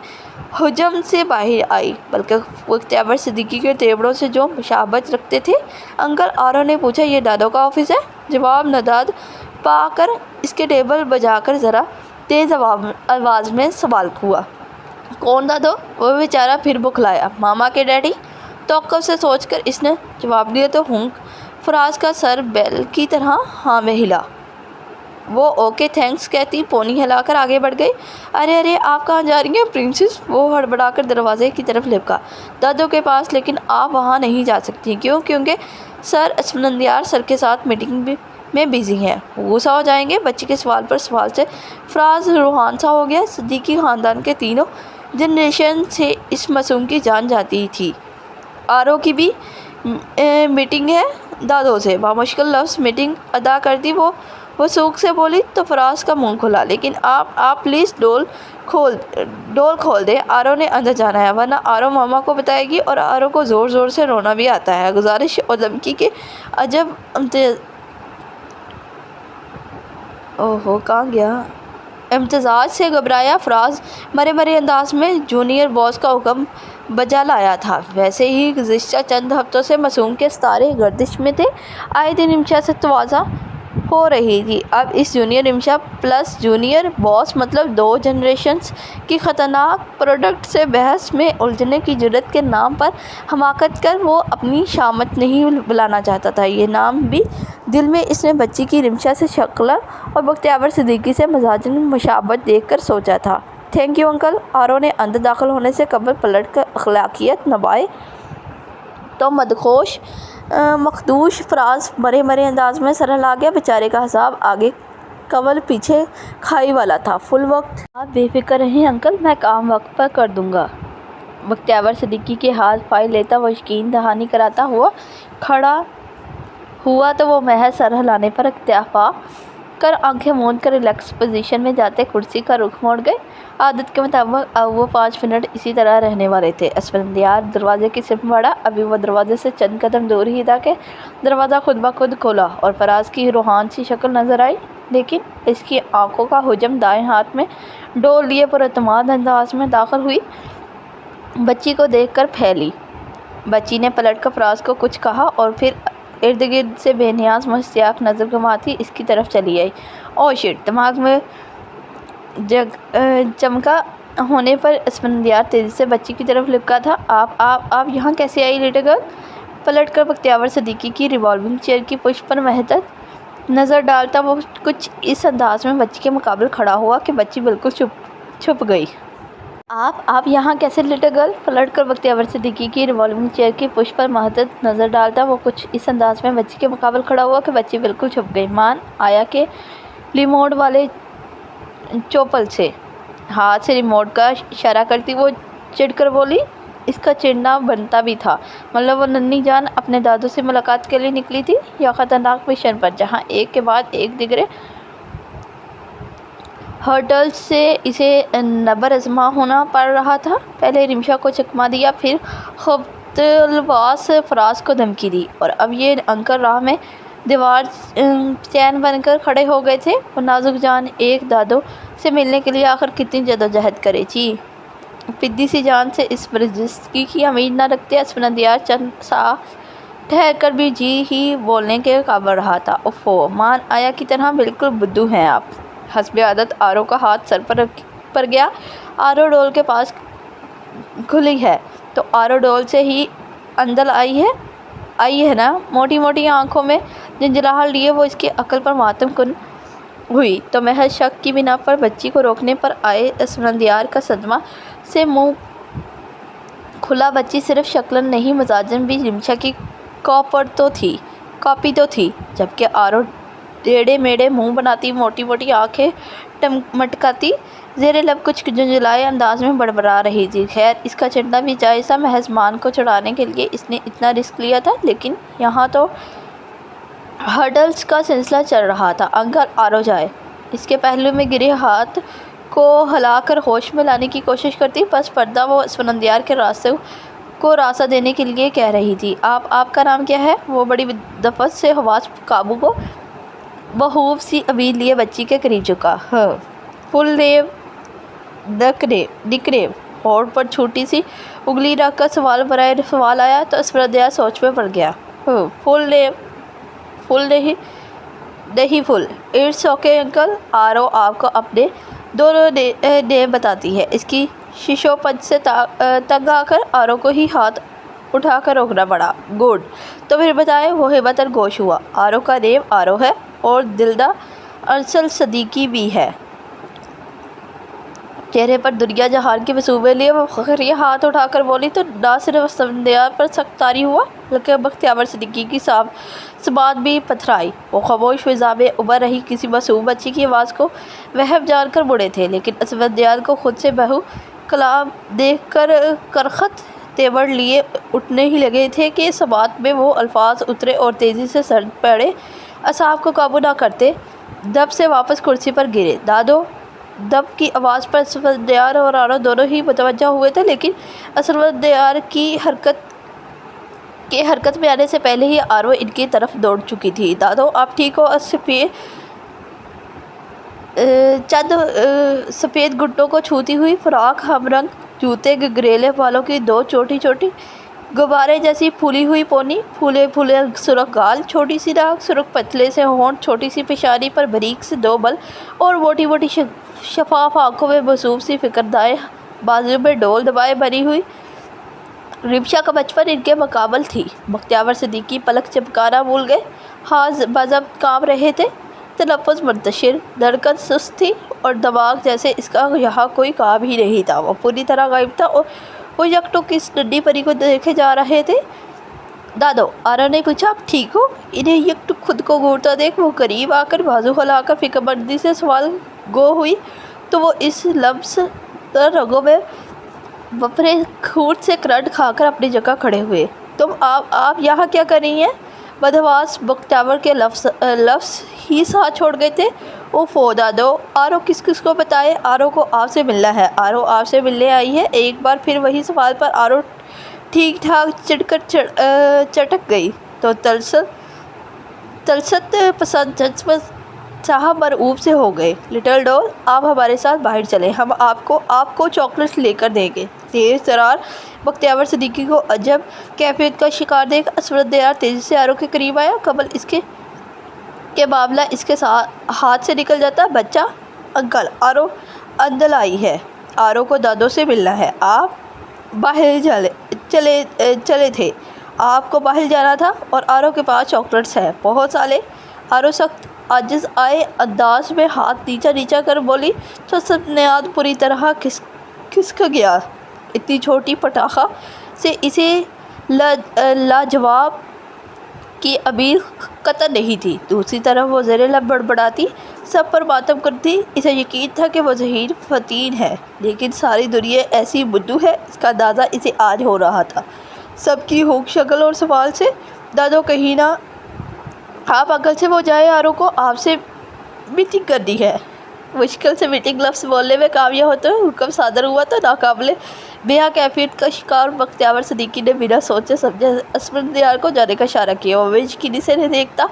S1: حجم سے باہر آئی، بلکہ بختیور صدیقی کے تیوروں سے جو مشابہت رکھتے تھے۔ انکل، آرو نے پوچھا، یہ دادوں کا آفس ہے؟ جواب نداد پا کر اس کے ٹیبل بجا کر ذرا تیز آواز میں سوال ہوا۔ کون دادو؟ وہ بیچارہ پھر بکھلایا۔ ماما کے ڈیڈی؟ توقف سے سوچ کر اس نے جواب دیا تو ہونک فراز کا سر بیل کی طرح ہاں میں ہلا۔ وہ اوکے تھینکس کہتی پونی ہلا کر آگے بڑھ گئی۔ ارے آپ کہاں جا رہی ہیں پرنسس؟ وہ ہڑبڑا کر دروازے کی طرف لپکا۔ دادوں کے پاس، لیکن آپ وہاں نہیں جا سکتی۔ کیوں؟ کیونکہ سر اسفندیار سر کے ساتھ میٹنگ میں بزی ہیں، غصہ ہو جائیں گے۔ بچی کے سوال پر سوال سے فراز روحان سا ہو گیا۔ صدیقی خاندان کے تینوں جنریشن سے اس معصوم کی جان جاتی تھی۔ آرو کی بھی میٹنگ ہے دادوں سے؟ بامشکل لفظ میٹنگ ادا کرتی وہ سوکھ سے بولی تو فراز کا منہ کھلا۔ لیکن آپ پلیز ڈول کھول دیں، آرو نے اندر جانا ہے، ورنہ آرو ماما کو بتائے گی اور آرو کو زور زور سے رونا بھی آتا ہے۔ گزارش اور دھمکی کے عجب امتزاج سے گھبرایا فراز مرے انداز میں جونیئر باس کا حکم بجا لایا تھا۔ ویسے ہی گزشتہ چند ہفتوں سے معصوم کے ستارے گردش میں تھے، آئے دن رمشا سے تواضع ہو رہی تھی۔ اب اس جونیئر رمشا پلس جونیئر باس مطلب دو جنریشنز کی خطرناک پروڈکٹ سے بحث میں الجھنے کی جرات کے نام پر حماقت کر وہ اپنی شامت نہیں بلانا چاہتا تھا۔ یہ نام بھی دل میں اس نے بچی کی رمشا سے شکل اور بختیور صدیقی سے مزاجن مشابہت دیکھ کر سوچا تھا۔ Thank you uncle. آرو نے اندر داخل ہونے سے قبل پلٹ کر اخلاقیات نبھائے تو مخدوش فراز مرے انداز میں سر ہلا گیا۔ بیچارے کا حساب آگے کول پیچھے کھائی والا تھا۔ فل وقت؟ آپ بے فکر رہیں انکل، میں کام وقت پر کر دوں گا۔ بختیور صدیقی کے ہاتھ فائل لیتا وہ یقین دہانی کراتا ہوا کھڑا ہوا تو وہ محض سر ہلانے پر اکتفا کر آنکھیں موند کر ریلیکس پوزیشن میں جاتے کرسی کا رخ موڑ گئے۔ عادت کے مطابق اب وہ 5 منٹ اسی طرح رہنے والے تھے۔ اسفندیار دروازے کی سمت بڑھا، ابھی وہ دروازے سے چند قدم دور ہی تھا کہ دروازہ خود بخود کھولا اور فراز کی روحان سی شکل نظر آئی، لیکن اس کی آنکھوں کا حجم دائیں ہاتھ میں ڈول لیے پراعتماد انداز میں داخل ہوئی بچی کو دیکھ کر پھیلی۔ بچی نے پلٹ کر فراز کو کچھ کہا اور پھر ارد گرد سے بے نیاز مشتاق نظر گھماتی اس کی طرف چلی آئی۔ او شٹ! دماغ میں چمکا ہونے پر اسفندیار تیزی سے بچی کی طرف لپکا تھا۔ آپ یہاں کیسے آئی لٹل گرل؟ پلٹ کر بختیور صدیقی کی ریوالونگ چیئر کی پشت پر محتاط نظر ڈالتا وہ کچھ اس انداز میں بچی کے مقابل کھڑا ہوا کہ بچی بالکل چھپ گئی۔ آپ یہاں کیسے لٹل گرل؟ پلٹ کر بختیور صدیقی کی ریوالونگ چیئر کی پشت پر محتاط نظر ڈالتا وہ کچھ اس انداز میں بچی کے مقابل کھڑا ہوا کہ بچی بالکل چھپ گئی۔ مان آیا کہ ریموٹ والے چوپل سے ہاتھ سے ریموٹ کا اشارہ کرتی وہ چڑھ کر بولی۔ اس کا چڑھنا بنتا بھی تھا، مطلب وہ ننھی جان اپنے دادوں سے ملاقات کے لیے نکلی تھی یا خطرناک مشن پر، جہاں ایک کے بعد ایک دیگر ہرڈلز سے اسے نبر آزما ہونا پڑ رہا تھا۔ پہلے رمشا کو چکمہ دیا، پھر خبطلباز فراز کو دھمکی دی اور اب یہ انکل راہ میں دیوار چین بن کر کھڑے ہو گئے تھے۔ وہ نازک جان ایک دادوں سے ملنے کے لیے آخر کتنی جدوجہد کرے چی! پدی سی جان سے اس برجستگی کی امید نہ رکھتے اسفندیار چند ٹھہر کر بھی جی ہی بولنے کے قابل رہا تھا۔ اوفو، مان آیا کی طرح بالکل بدھو ہیں آپ۔ حسب عادت آرو کا ہاتھ سر پر گیا۔ آرو ڈول کے پاس کھلی ہے تو آرو ڈول سے ہی اندر آئی ہے نا؟ موٹی موٹی آنکھوں میں جھنجھلاہٹ لیے وہ اس کی عقل پر ماتم کن ہوئی تو محض شک کی بنا پر بچی کو روکنے پر آئے اسفندیار کا صدمہ سے منہ کھلا۔ بچی صرف شکلاً نہیں مزاجاً بھی رمشا کی کاپی تو تھی، جبکہ آرو ٹیڑھے میڑھے منہ بناتی، موٹی موٹی آنکھیں مٹکاتی، زیر لب کچھ جھنجھلائے انداز میں بڑبڑا رہی تھی۔ خیر اس کا چڑھنا بھی جائز تھا، محض مان کو چڑھانے کے لیے اس نے اتنا رسک لیا تھا، لیکن یہاں تو ہرڈلز کا سلسلہ چل رہا تھا۔ انکل آرو جائے، اس کے پہلو میں گرے ہاتھ کو ہلا کر ہوش میں لانے کی کوشش کرتی، پس پردہ وہ اسفندیار کے کو راستہ دینے کے لیے کہہ رہی تھی۔ آپ کا نام کیا ہے؟ وہ بڑی دفعت سے حواس قابو کو بخوب سی امید لیے بچی کے قریب جھکا۔ فل نیم، نک نیم۔ ہونٹ پر چھوٹی سی انگلی رکھ کر سوال برائے سوال آیا تو اسفندیار سوچ میں پڑ گیا۔ فل نیم؟ فل نہیں فل۔ اٹس اوکے انکل، آرو آپ کو اپنے دونوں نیم بتاتی ہے۔ اس کی ششو پنج سے تنگ آ کر آرو کو ہی ہاتھ اٹھا کر روکنا پڑا۔ گڈ، تو پھر بتائیں۔ وہ ہمت گوش ہوا۔ آرو کا نیم آرو ہے اور دلدہ ارسل صدیقی بھی ہے۔ چہرے پر دنیا جہان کے منصوبے لیے وہ فخریہ ہاتھ اٹھا کر بولی تو نہ صرف اسفندیار پر سخت طاری ہوا بلکہ بختیور صدیقی کی سماعت بھی پتھرائی۔ وہ خاموش فضا میں ابھر رہی کسی معصوم بچی کی آواز کو وہم جان کر مڑے تھے، لیکن اسفندیار کو خود سے بہو کلام دیکھ کر کرخت تیور لیے اٹھنے ہی لگے تھے کہ سماعت میں وہ الفاظ اترے اور تیزی سے سر پڑے اعصاب کو قابو نہ کرتے دب سے واپس کرسی پر گرے۔ دادو! دب کی آواز پر اسفندیار اور آرو دونوں ہی متوجہ ہوئے تھے، لیکن اسفندیار کی حرکت میں آنے سے پہلے ہی آرو ان کی طرف دوڑ چکی تھی۔ دادو آپ ٹھیک ہو؟ چند سفید گھٹنوں کو چھوتی ہوئی فراق، ہم رنگ جوتے، گگریلے بالوں کی دو چھوٹی چھوٹی غبارے جیسی پھولی ہوئی پونی، پھولے پھولے سرخ گال، چھوٹی سی ناک، سرخ پتلے سے ہونٹ، چھوٹی سی پیشانی پر باریک سے دو بل اور موٹی موٹی شفاف آنکھوں میں معصوم سی فکر، دائیں بازو میں ڈول دبائے بنی ہوئی رمشا کا بچپن ان کے مقابل تھی۔ بختیور صدیقی پلک چمکانا بھول گئے، ہاتھ باضبط کانپ رہے تھے، تنفس منتشر، دھڑکن سست تھی اور دماغ جیسے اس کا یہاں کوئی کام ہی نہیں تھا۔ وہ پوری طرح غائب تھا اور وہ یک ٹک اس ننھی پری کو دیکھے جا رہے تھے۔ دادو، آرو نے پوچھا، آپ ٹھیک ہو؟ انہیں یک ٹک خود کو گھورتا دیکھ وہ قریب آ کر بازو ہلا کر فکر مندی سے سوال گو ہوئی تو وہ اس لمس تر رگوں میں وپرے خون سے کرنٹ کھا کر اپنی جگہ کھڑے ہوئے۔ آپ یہاں کیا کر رہی ہیں؟ بدحواس بختیور کے لفظ ہی ساتھ چھوڑ گئے تھے۔ اوفو دادو، آرو کس کو بتائے؟ آرو کو آپ سے ملنا ہے۔ آرو آپ سے ملنے آئی ہے؟ ایک بار پھر وہی سوال پر آرو ٹھیک ٹھاک چڑھ کر چٹک گئی تو تلست پسند جذبہ صاحب مرعوب سے ہو گئے۔ لٹل ڈول، آپ ہمارے ساتھ باہر چلیں، ہم آپ کو چاکلیٹس لے کر دیں گے۔ تیز ترار بختیور صدیقی کو عجب کیفیت کا شکار دیکھ اسفندیار تیزی سے آرو کے قریب آیا۔ قبل اس کے معاملہ اس کے ہاتھ سے نکل جاتا۔ بچہ! انکل آرو اندر آئی ہے، آرو کو دادو سے ملنا ہے۔ آپ باہر چلے تھے، آپ کو باہر جانا تھا اور آرو کے پاس چاکلیٹس ہیں، بہت سالے۔ آرو سخت عاجز آئے انداز میں ہاتھ نیچا کر بولی تو اسفندیار پوری طرح کھسک گیا۔ اتنی چھوٹی پٹاخہ سے اسے لاجواب کی امید قطع نہیں تھی۔ دوسری طرف وہ زیر لب بڑبڑاتی، سب پر ماتم کرتی۔ اسے یقین تھا کہ وہ ذہین فطین ہے، لیکن ساری دنیا ایسی بدھو ہے، اس کا اندازہ اسے آج ہو رہا تھا سب کی ہوک شکل اور سوال سے۔ دادو کہیں نہ آپ انکل سے وہ جائے، آرو کو آپ سے میٹنگ کرنی ہے۔ مشکل سے میٹنگ لفظ بولنے میں کامیاب ہوتے ہوئے حکم صادر ہوا تو ناقابل بیاں کیفیت کا شکار بختیور صدیقی نے بنا سوچے سمجھے اسفندیار کو جانے کا اشارہ کیا۔ وہ بےیقینی سے دیکھتا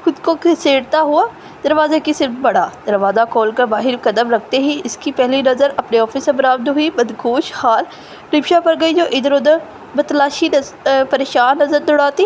S1: خود کو گھسیٹتا ہوا دروازے کی سمت بڑھا۔ دروازہ کھول کر باہر قدم رکھتے ہی اس کی پہلی نظر اپنے آفس سے برآمد ہوئی مدہوش حال رمشا پر گئی، جو ادھر ادھر بتلاشی پریشان نظر دوڑاتی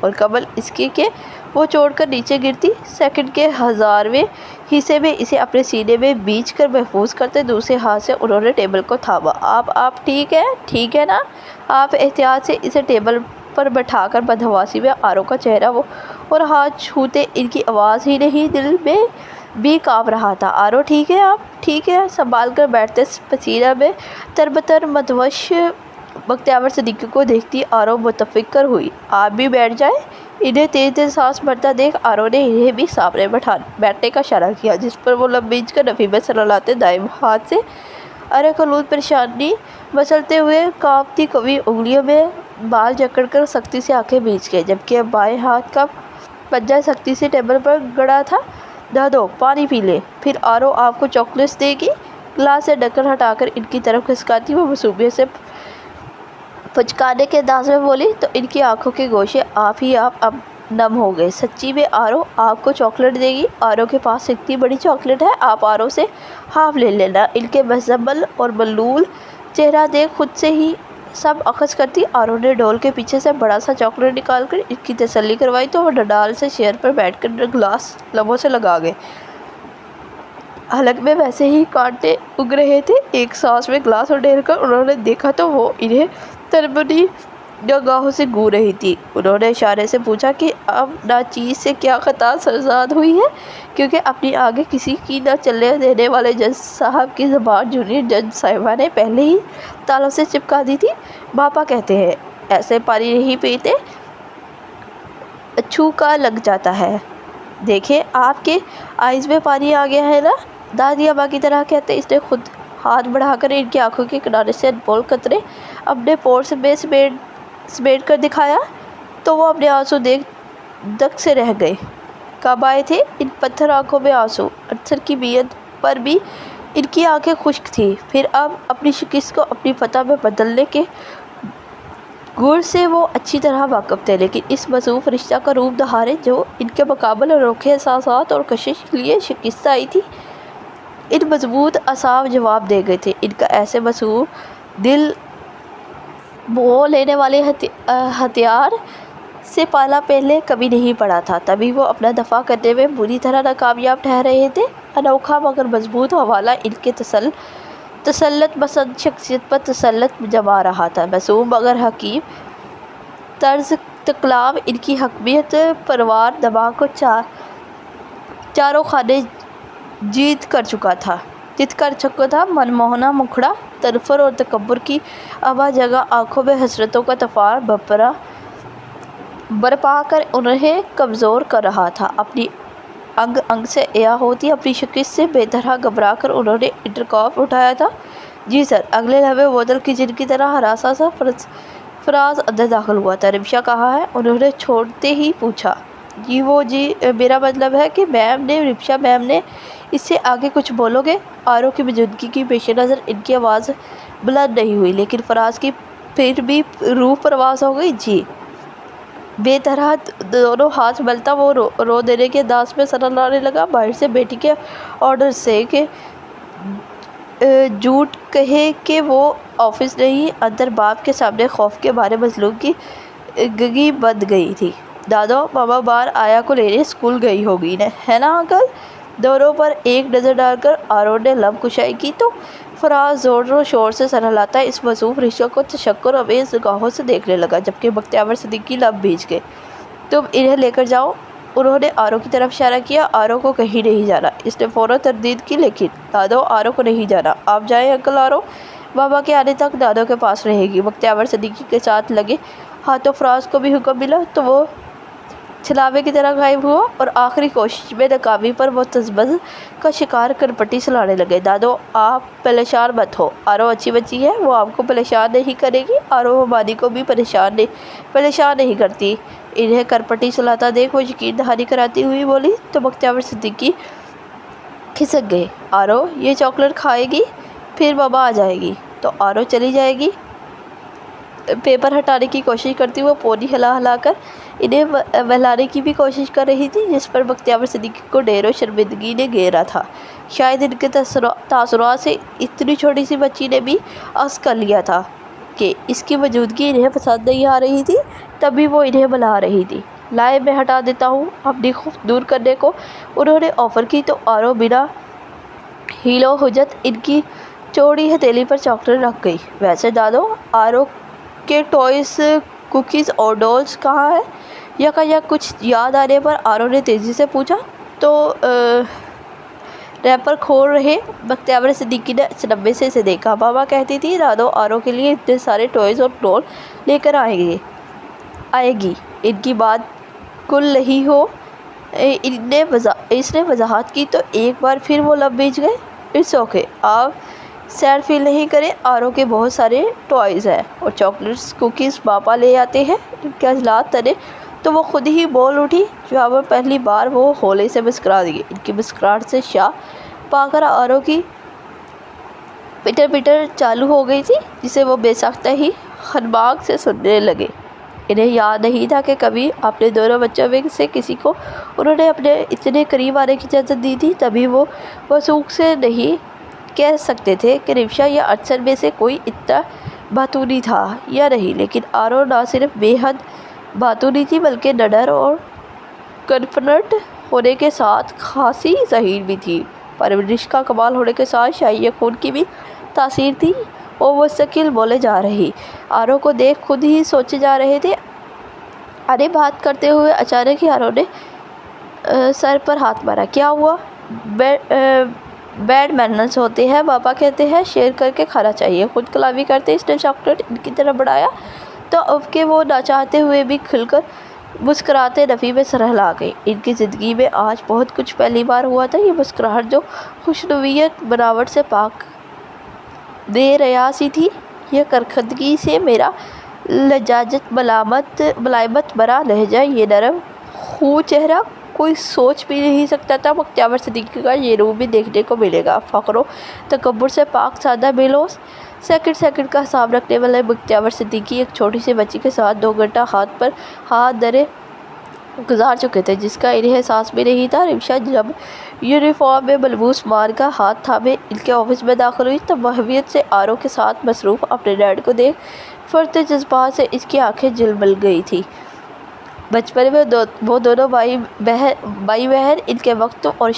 S1: اور قبل اس کے کہ وہ چوڑ کر نیچے گرتی، سیکنڈ کے 1000ویں حصے میں اسے اپنے سینے میں بیچ کر محفوظ کرتے دوسرے ہاتھ سے انہوں نے ٹیبل کو تھاما۔ آپ ٹھیک ہے نا؟ آپ احتیاط سے اسے ٹیبل پر بٹھا کر بدحواسی میں آرو کا چہرہ وہ اور ہاتھ چھوتے ان کی آواز ہی نہیں دل میں بھی کانپ رہا تھا۔ آرو ٹھیک ہے؟ آپ ٹھیک ہے؟ سنبھال کر بیٹھتے پسینہ میں تربتر متوش بختیور صدیقی کو دیکھتی آرو متفکر ہوئی۔ آپ بھی بیٹھ جائیں۔ انہیں تیز تیز سانس بھرتا دیکھ آرو نے انہیں بھی سامنے بیٹھنے کا اشارہ کیا، جس پر وہ لب بھیج کر نفی میں سرلاتے دائیں ہاتھ سے ارے خلوت پریشانی مسلتے ہوئے کانپتی قوی انگلیوں میں بال جکڑ کر سختی سے آنکھیں بھیج گئے، جبکہ بائیں ہاتھ کا پنجہ سختی سے ٹیبل پر گڑا تھا۔ دادو پانی پی لیں، پھر آرو آپ کو چاکلیٹس دے گی۔ گلاس سے ڈھکن ہٹا کر ان کی طرف کھسکاتی وہ معصومیت سے پچکارنے کے انداز میں بولی تو ان کی آنکھوں کے گوشے آپ اب نم ہو گئے۔ سچی میں آرو آپ کو چاکلیٹ دے گی؟ آرو کے پاس اتنی بڑی چاکلیٹ ہے، آپ آرو سے ہاف لے لینا۔ ان کے مزمل اور ملول چہرہ دیکھ خود سے ہی سب اخذ کرتی آرو نے ڈول کے پیچھے سے بڑا سا چاکلیٹ نکال کر ان کی تسلی کروائی تو وہ ڈنڈال سے چیئر پر بیٹھ کر گلاس لبوں سے لگا گئے۔ حلق میں ویسے ہی کانٹے اگ رہے تھے۔ ایک سانس میں گلاس اڈیل کر انہوں نے دیکھا تو وہ انہیں تربنی نگاہوں سے گھور رہی تھی۔ انہوں نے اشارے سے پوچھا کہ اب ناچیز سے کیا خطا سرزاد ہوئی ہے، کیونکہ اپنی آگے کسی کی نہ چلنے دینے والے جج صاحب کی زبان جونیئر جج صاحبہ نے پہلے ہی تالوں سے چپکا دی تھی۔ پاپا کہتے ہیں ایسے پانی نہیں پیتے، اچھو کا لگ جاتا ہے۔ دیکھیں آپ کے آئیز میں پانی آ گیا ہے نا؟ دادی اماں کی طرح کہتے اس نے خود ہاتھ بڑھا کر ان کی آنکھوں کے کنارے سے انمول قطرے اپنے پورس میں سمیٹ کر دکھایا تو وہ اپنے آنسو دیکھ دک سے رہ گئے۔ کب آئے تھے ان پتھر آنکھوں میں آنسو؟ عنصر کی بیعت پر بھی ان کی آنکھیں خشک تھیں۔ پھر اب اپنی شکست کو اپنی فتح میں بدلنے کے گر سے وہ اچھی طرح واقف تھے، لیکن اس مضعوف رشتہ کا روپ دہارے جو ان کے مقابل انوکھے احساسات اور کشش لیے شکست آئی تھی، ان مضبوط اعصاب جواب دے گئے تھے۔ ان کا ایسے مصروف دل بو لینے والے ہتھیار سے پالا پہلے کبھی نہیں پڑا تھا، تبھی وہ اپنا دفاع کرنے میں بری طرح ناکامیاب ٹھہر رہے تھے۔ انوکھا مگر مضبوط حوالہ ان کے تسلط پسند شخصیت پر تسلط جما رہا تھا۔ معصوم مگر حکیم طرز کلام ان کی حکمیت پروار دماغ کو چاروں خانے جیت کر چکا تھا۔ منموہنا مکھڑا تنفر اور تکبر کی ابا جگہ آنکھوں میں حسرتوں کا تفار برپا کر انہیں کمزور کر رہا تھا۔ اپنی انگ انگ سے عیا ہوتی اپنی شکست سے بے طرح گھبرا کر انہوں نے انٹرکام اٹھایا تھا۔ جی سر۔ اگلے لمحے بوتل کی جن کی طرح ہراساں سا فراز اندر داخل ہوا تھا۔ رمشا کہاں ہے؟ انہوں نے چھوڑتے ہی پوچھا۔ جی میرا مطلب ہے کہ میم نے رمشا میم نے اس سے آگے کچھ بولو گے؟ آرو کی موجودگی کی پیش نظر ان کی آواز بلند نہیں ہوئی، لیکن فراز کی پھر بھی روح پرواز ہو گئی۔ جی۔ بے طرح دونوں ہاتھ ملتا وہ رو دینے کے انداز میں سرلانے لگا۔ باہر سے بیٹی کے آرڈر سے کہ جھوٹ کہے کہ وہ آفس نہیں، اندر باپ کے سامنے خوف کے مارے مظلوم کی گگی بند گئی تھی۔ دادو ماما بار آیا کو لینے اسکول گئی ہوگی ہے نا انکل؟ دونوں پر ایک نظر ڈال کر آرو نے لب کشائی کی تو فراز زور و شور سے سرہلاتا اس مصروف رشتہ کو تشکر آمیز نگاہوں سے دیکھنے لگا، جبکہ بختیور صدیقی لب بھیج گئے۔ تم انہیں لے کر جاؤ۔ انہوں نے آرو کی طرف اشارہ کیا۔ آرو کو کہیں نہیں جانا، اس نے فوراً تردید کی، لیکن دادو آرو کو نہیں جانا۔ آپ جائیں انکل، آرو ماما کے آنے تک دادو کے پاس رہے گی۔ بختیور صدیقی کے ساتھ لگے ہاتھوں فراز کو بھی حکم ملا تو وہ چھلاوے کی طرح غائب ہوا اور آخری کوشش میں ناکامی پر وہ تذبذب کا شکار کرپٹی چلانے لگے۔ دادو آپ پریشان مت ہو، آرو اچھی بچی ہے، وہ آپ کو پریشان نہیں کرے گی۔ آرو ممانی کو بھی پریشان نہیں کرتی۔ انہیں کرپٹی چلاتا دیکھ وہ یقین دہانی کراتی ہوئی بولی تو بختیور صدیقی کھسک گئے۔ آرو یہ چاکلیٹ کھائے گی، پھر ماما آ جائے گی تو آرو چلی جائے گی۔ پیپر ہٹانے کی کوشش کرتی وہ پونی ہلا کر انہیں بہلانے کی بھی کوشش کر رہی تھی، جس پر بختیور صدیقی کو ڈھیر و شرمندگی نے گھیرا تھا۔ شاید ان کے تاثرات سے اتنی چھوٹی سی بچی نے بھی اخذ کر لیا تھا۔ کہ اس کی موجودگی انہیں پسند نہیں آ رہی تھی، تبھی وہ انہیں بلا رہی تھی۔ لائے میں ہٹا دیتا ہوں۔ اپنی خوف دور کرنے کو انہوں نے آفر کی تو آرو بنا ہیل و حجت ان کی چوڑی ہتھیلی پر چاکلیٹ رکھ گئی۔ ویسے دادو، آرو کے ٹوائز، کوکیز اور ڈولز کہاں ہیں؟ یکایک کچھ یاد آنے پر آرو نے تیزی سے پوچھا۔ تو ریپر کھول رہے بختیور صدیقی نے اچنبے سے اسے دیکھا۔ ماما کہتی تھی دادو آرو کے لیے اتنے سارے ٹوائز اور ڈول لے کر آئے گی، ان کی بات کل نہیں ہو۔ اس نے وضاحت کی تو ایک بار پھر وہ لب بھیج گئے۔ اٹس اوکے، آپ سیڈ فیل نہیں کریں، آرو کے بہت سارے ٹوائز ہیں اور چاکلیٹس، کوکیز پاپا لے آتے ہیں۔ ان کے عضلات تنے تو وہ خود ہی بول اٹھی۔ جواب میں پہلی بار وہ ہولے سے مسکرا دیے۔ ان کی مسکراہٹ سے شاہ پا کر آرو کی پٹر چالو ہو گئی تھی، جسے وہ بے ساختہ ہی خنباک سے سننے لگے۔ انہیں یاد نہیں تھا کہ کبھی اپنے دونوں بچوں میں سے کسی کو انہوں نے اپنے اتنے قریب آنے کی اجازت دی تھی، تبھی وہ وثوق سے نہیں کہہ سکتے تھے کہ رمشا یا ارسل میں سے کوئی اتنا باتونی تھا یا نہیں۔ لیکن آرو نہ صرف بے حد باتونی تھی بلکہ نڈر اور کنفرنٹ ہونے کے ساتھ خاصی ظاہر بھی تھی۔ پرورش کا کمال ہونے کے ساتھ شاہی خون کی بھی تاثیر تھی۔ وہ مستقل بولے جا رہی، آرو کو دیکھ خود ہی سوچے جا رہے تھے۔ آرے بات کرتے ہوئے اچانک ہی آرو نے سر پر ہاتھ مارا۔ کیا ہوا؟ بیڈ مینرز ہوتے ہیں، پاپا کہتے ہیں شیئر کر کے کھانا چاہیے۔ خود کلامی کرتے اس نے چاکلیٹ ان کی طرف بڑھایا تو اب کہ وہ نہ چاہتے ہوئے بھی کھل کر مسکراتے نفی میں سر ہلا گئی۔ ان کی زندگی میں آج بہت کچھ پہلی بار ہوا تھا۔ یہ مسکراہٹ جو خوشنویت بناوٹ سے پاک دے ریاسی تھی، یہ کرکھدگی سے میرا لجاجت ملائمت بھرا لہجہ، یہ نرم خوں چہرہ، کوئی سوچ بھی نہیں سکتا تھا بختیور صدیقی کا یہ روح بھی دیکھنے کو ملے گا۔ فخر و تکبر سے پاک سادہ بے لوث، سیکنڈ کا حساب رکھنے والے بختیور صدیقی ایک چھوٹی سی بچی کے ساتھ 2 گھنٹہ ہاتھ پر ہاتھ دھرے گزار چکے تھے، جس کا انہیں احساس بھی نہیں تھا۔ رمشا جب یونیفارم میں ملبوس مار کا ہاتھ تھامے ان کے آفس میں داخل ہوئی تو محویت سے آرو کے ساتھ مصروف اپنے ڈیڈ کو دیکھ فرتے جذبات سے اس کی آنکھیں جلمل گئی تھیں۔ بچپن میں وہ دونوں بھائی بہن ان کے وقت اور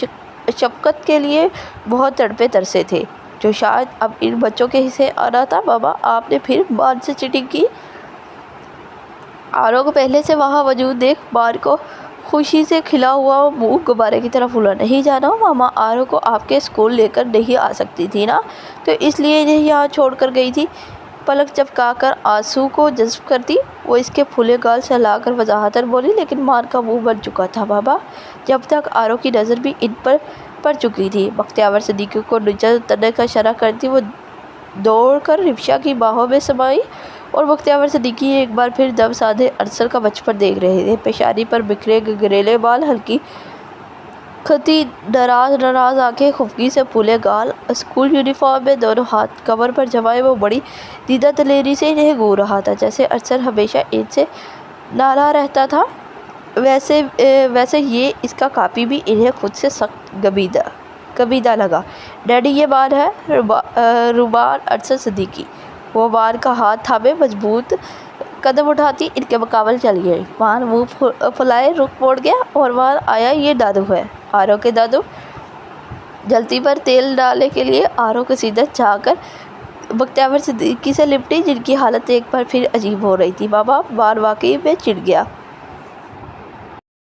S1: شفقت کے لیے بہت تڑپے ترسے تھے، جو شاید اب ان بچوں کے حصے آنا تھا۔ ماما، آپ نے پھر مان سے چیٹنگ کی؟ آرو کو پہلے سے وہاں موجود دیکھ مان کو خوشی سے کھلا ہوا منہ غبارے کی طرح پھولا۔ نہیں جانا، ماما آرو کو آپ کے اسکول لے کر نہیں آ سکتی تھی نا، تو اس لیے انہیں یہاں چھوڑ کر گئی تھی۔ پلک چپکا کر آنسو کو جذب کرتی وہ اس کے پھولے گال سے ہلا کر وضاحتاً بولی، لیکن مان کا منہ بن چکا تھا ماما۔ جب تک آرو کی نظر بھی ان پر پڑ چکی تھی، بختیور صدیقی کو نیچے اترنے کا اشارہ کرتی وہ دوڑ کر رمشا کی باہوں میں سمائی اور بختیور صدیقی ایک بار پھر دم سادھے ارسل کا بچپن دیکھ رہے تھے۔ پیشانی پر بکھرے گھریلے بال، ہلکی کھٹی ناراض آنکھیں، خفگی سے پھولے گال، اسکول یونیفارم میں دونوں ہاتھ کمر پر جمائے وہ بڑی دیدہ دلیری سے انہیں گھور رہا تھا، جیسے ارسل ہمیشہ ان سے نالاں رہتا تھا، ویسے یہ اس کا کاپی بھی انہیں خود سے سخت گبیدہ لگا۔ ڈیڈی، یہ مان ہے، رومان ارسل صدیقی۔ وہ مان کا ہاتھ تھامے مضبوط قدم اٹھاتی ان کے مقابل چل گئی۔ مان منہ پھلائے رخ موڑ گیا اور مان آیا، یہ دادو ہے، آرو کے دادو۔ جلتی پر تیل ڈالنے کے لیے آرو کو سیدھا چاہ کر بختیور صدیقی سے لپٹی، جن کی حالت ایک بار پھر عجیب ہو رہی تھی۔ ماما، مان واقعی میں چڑ گیا۔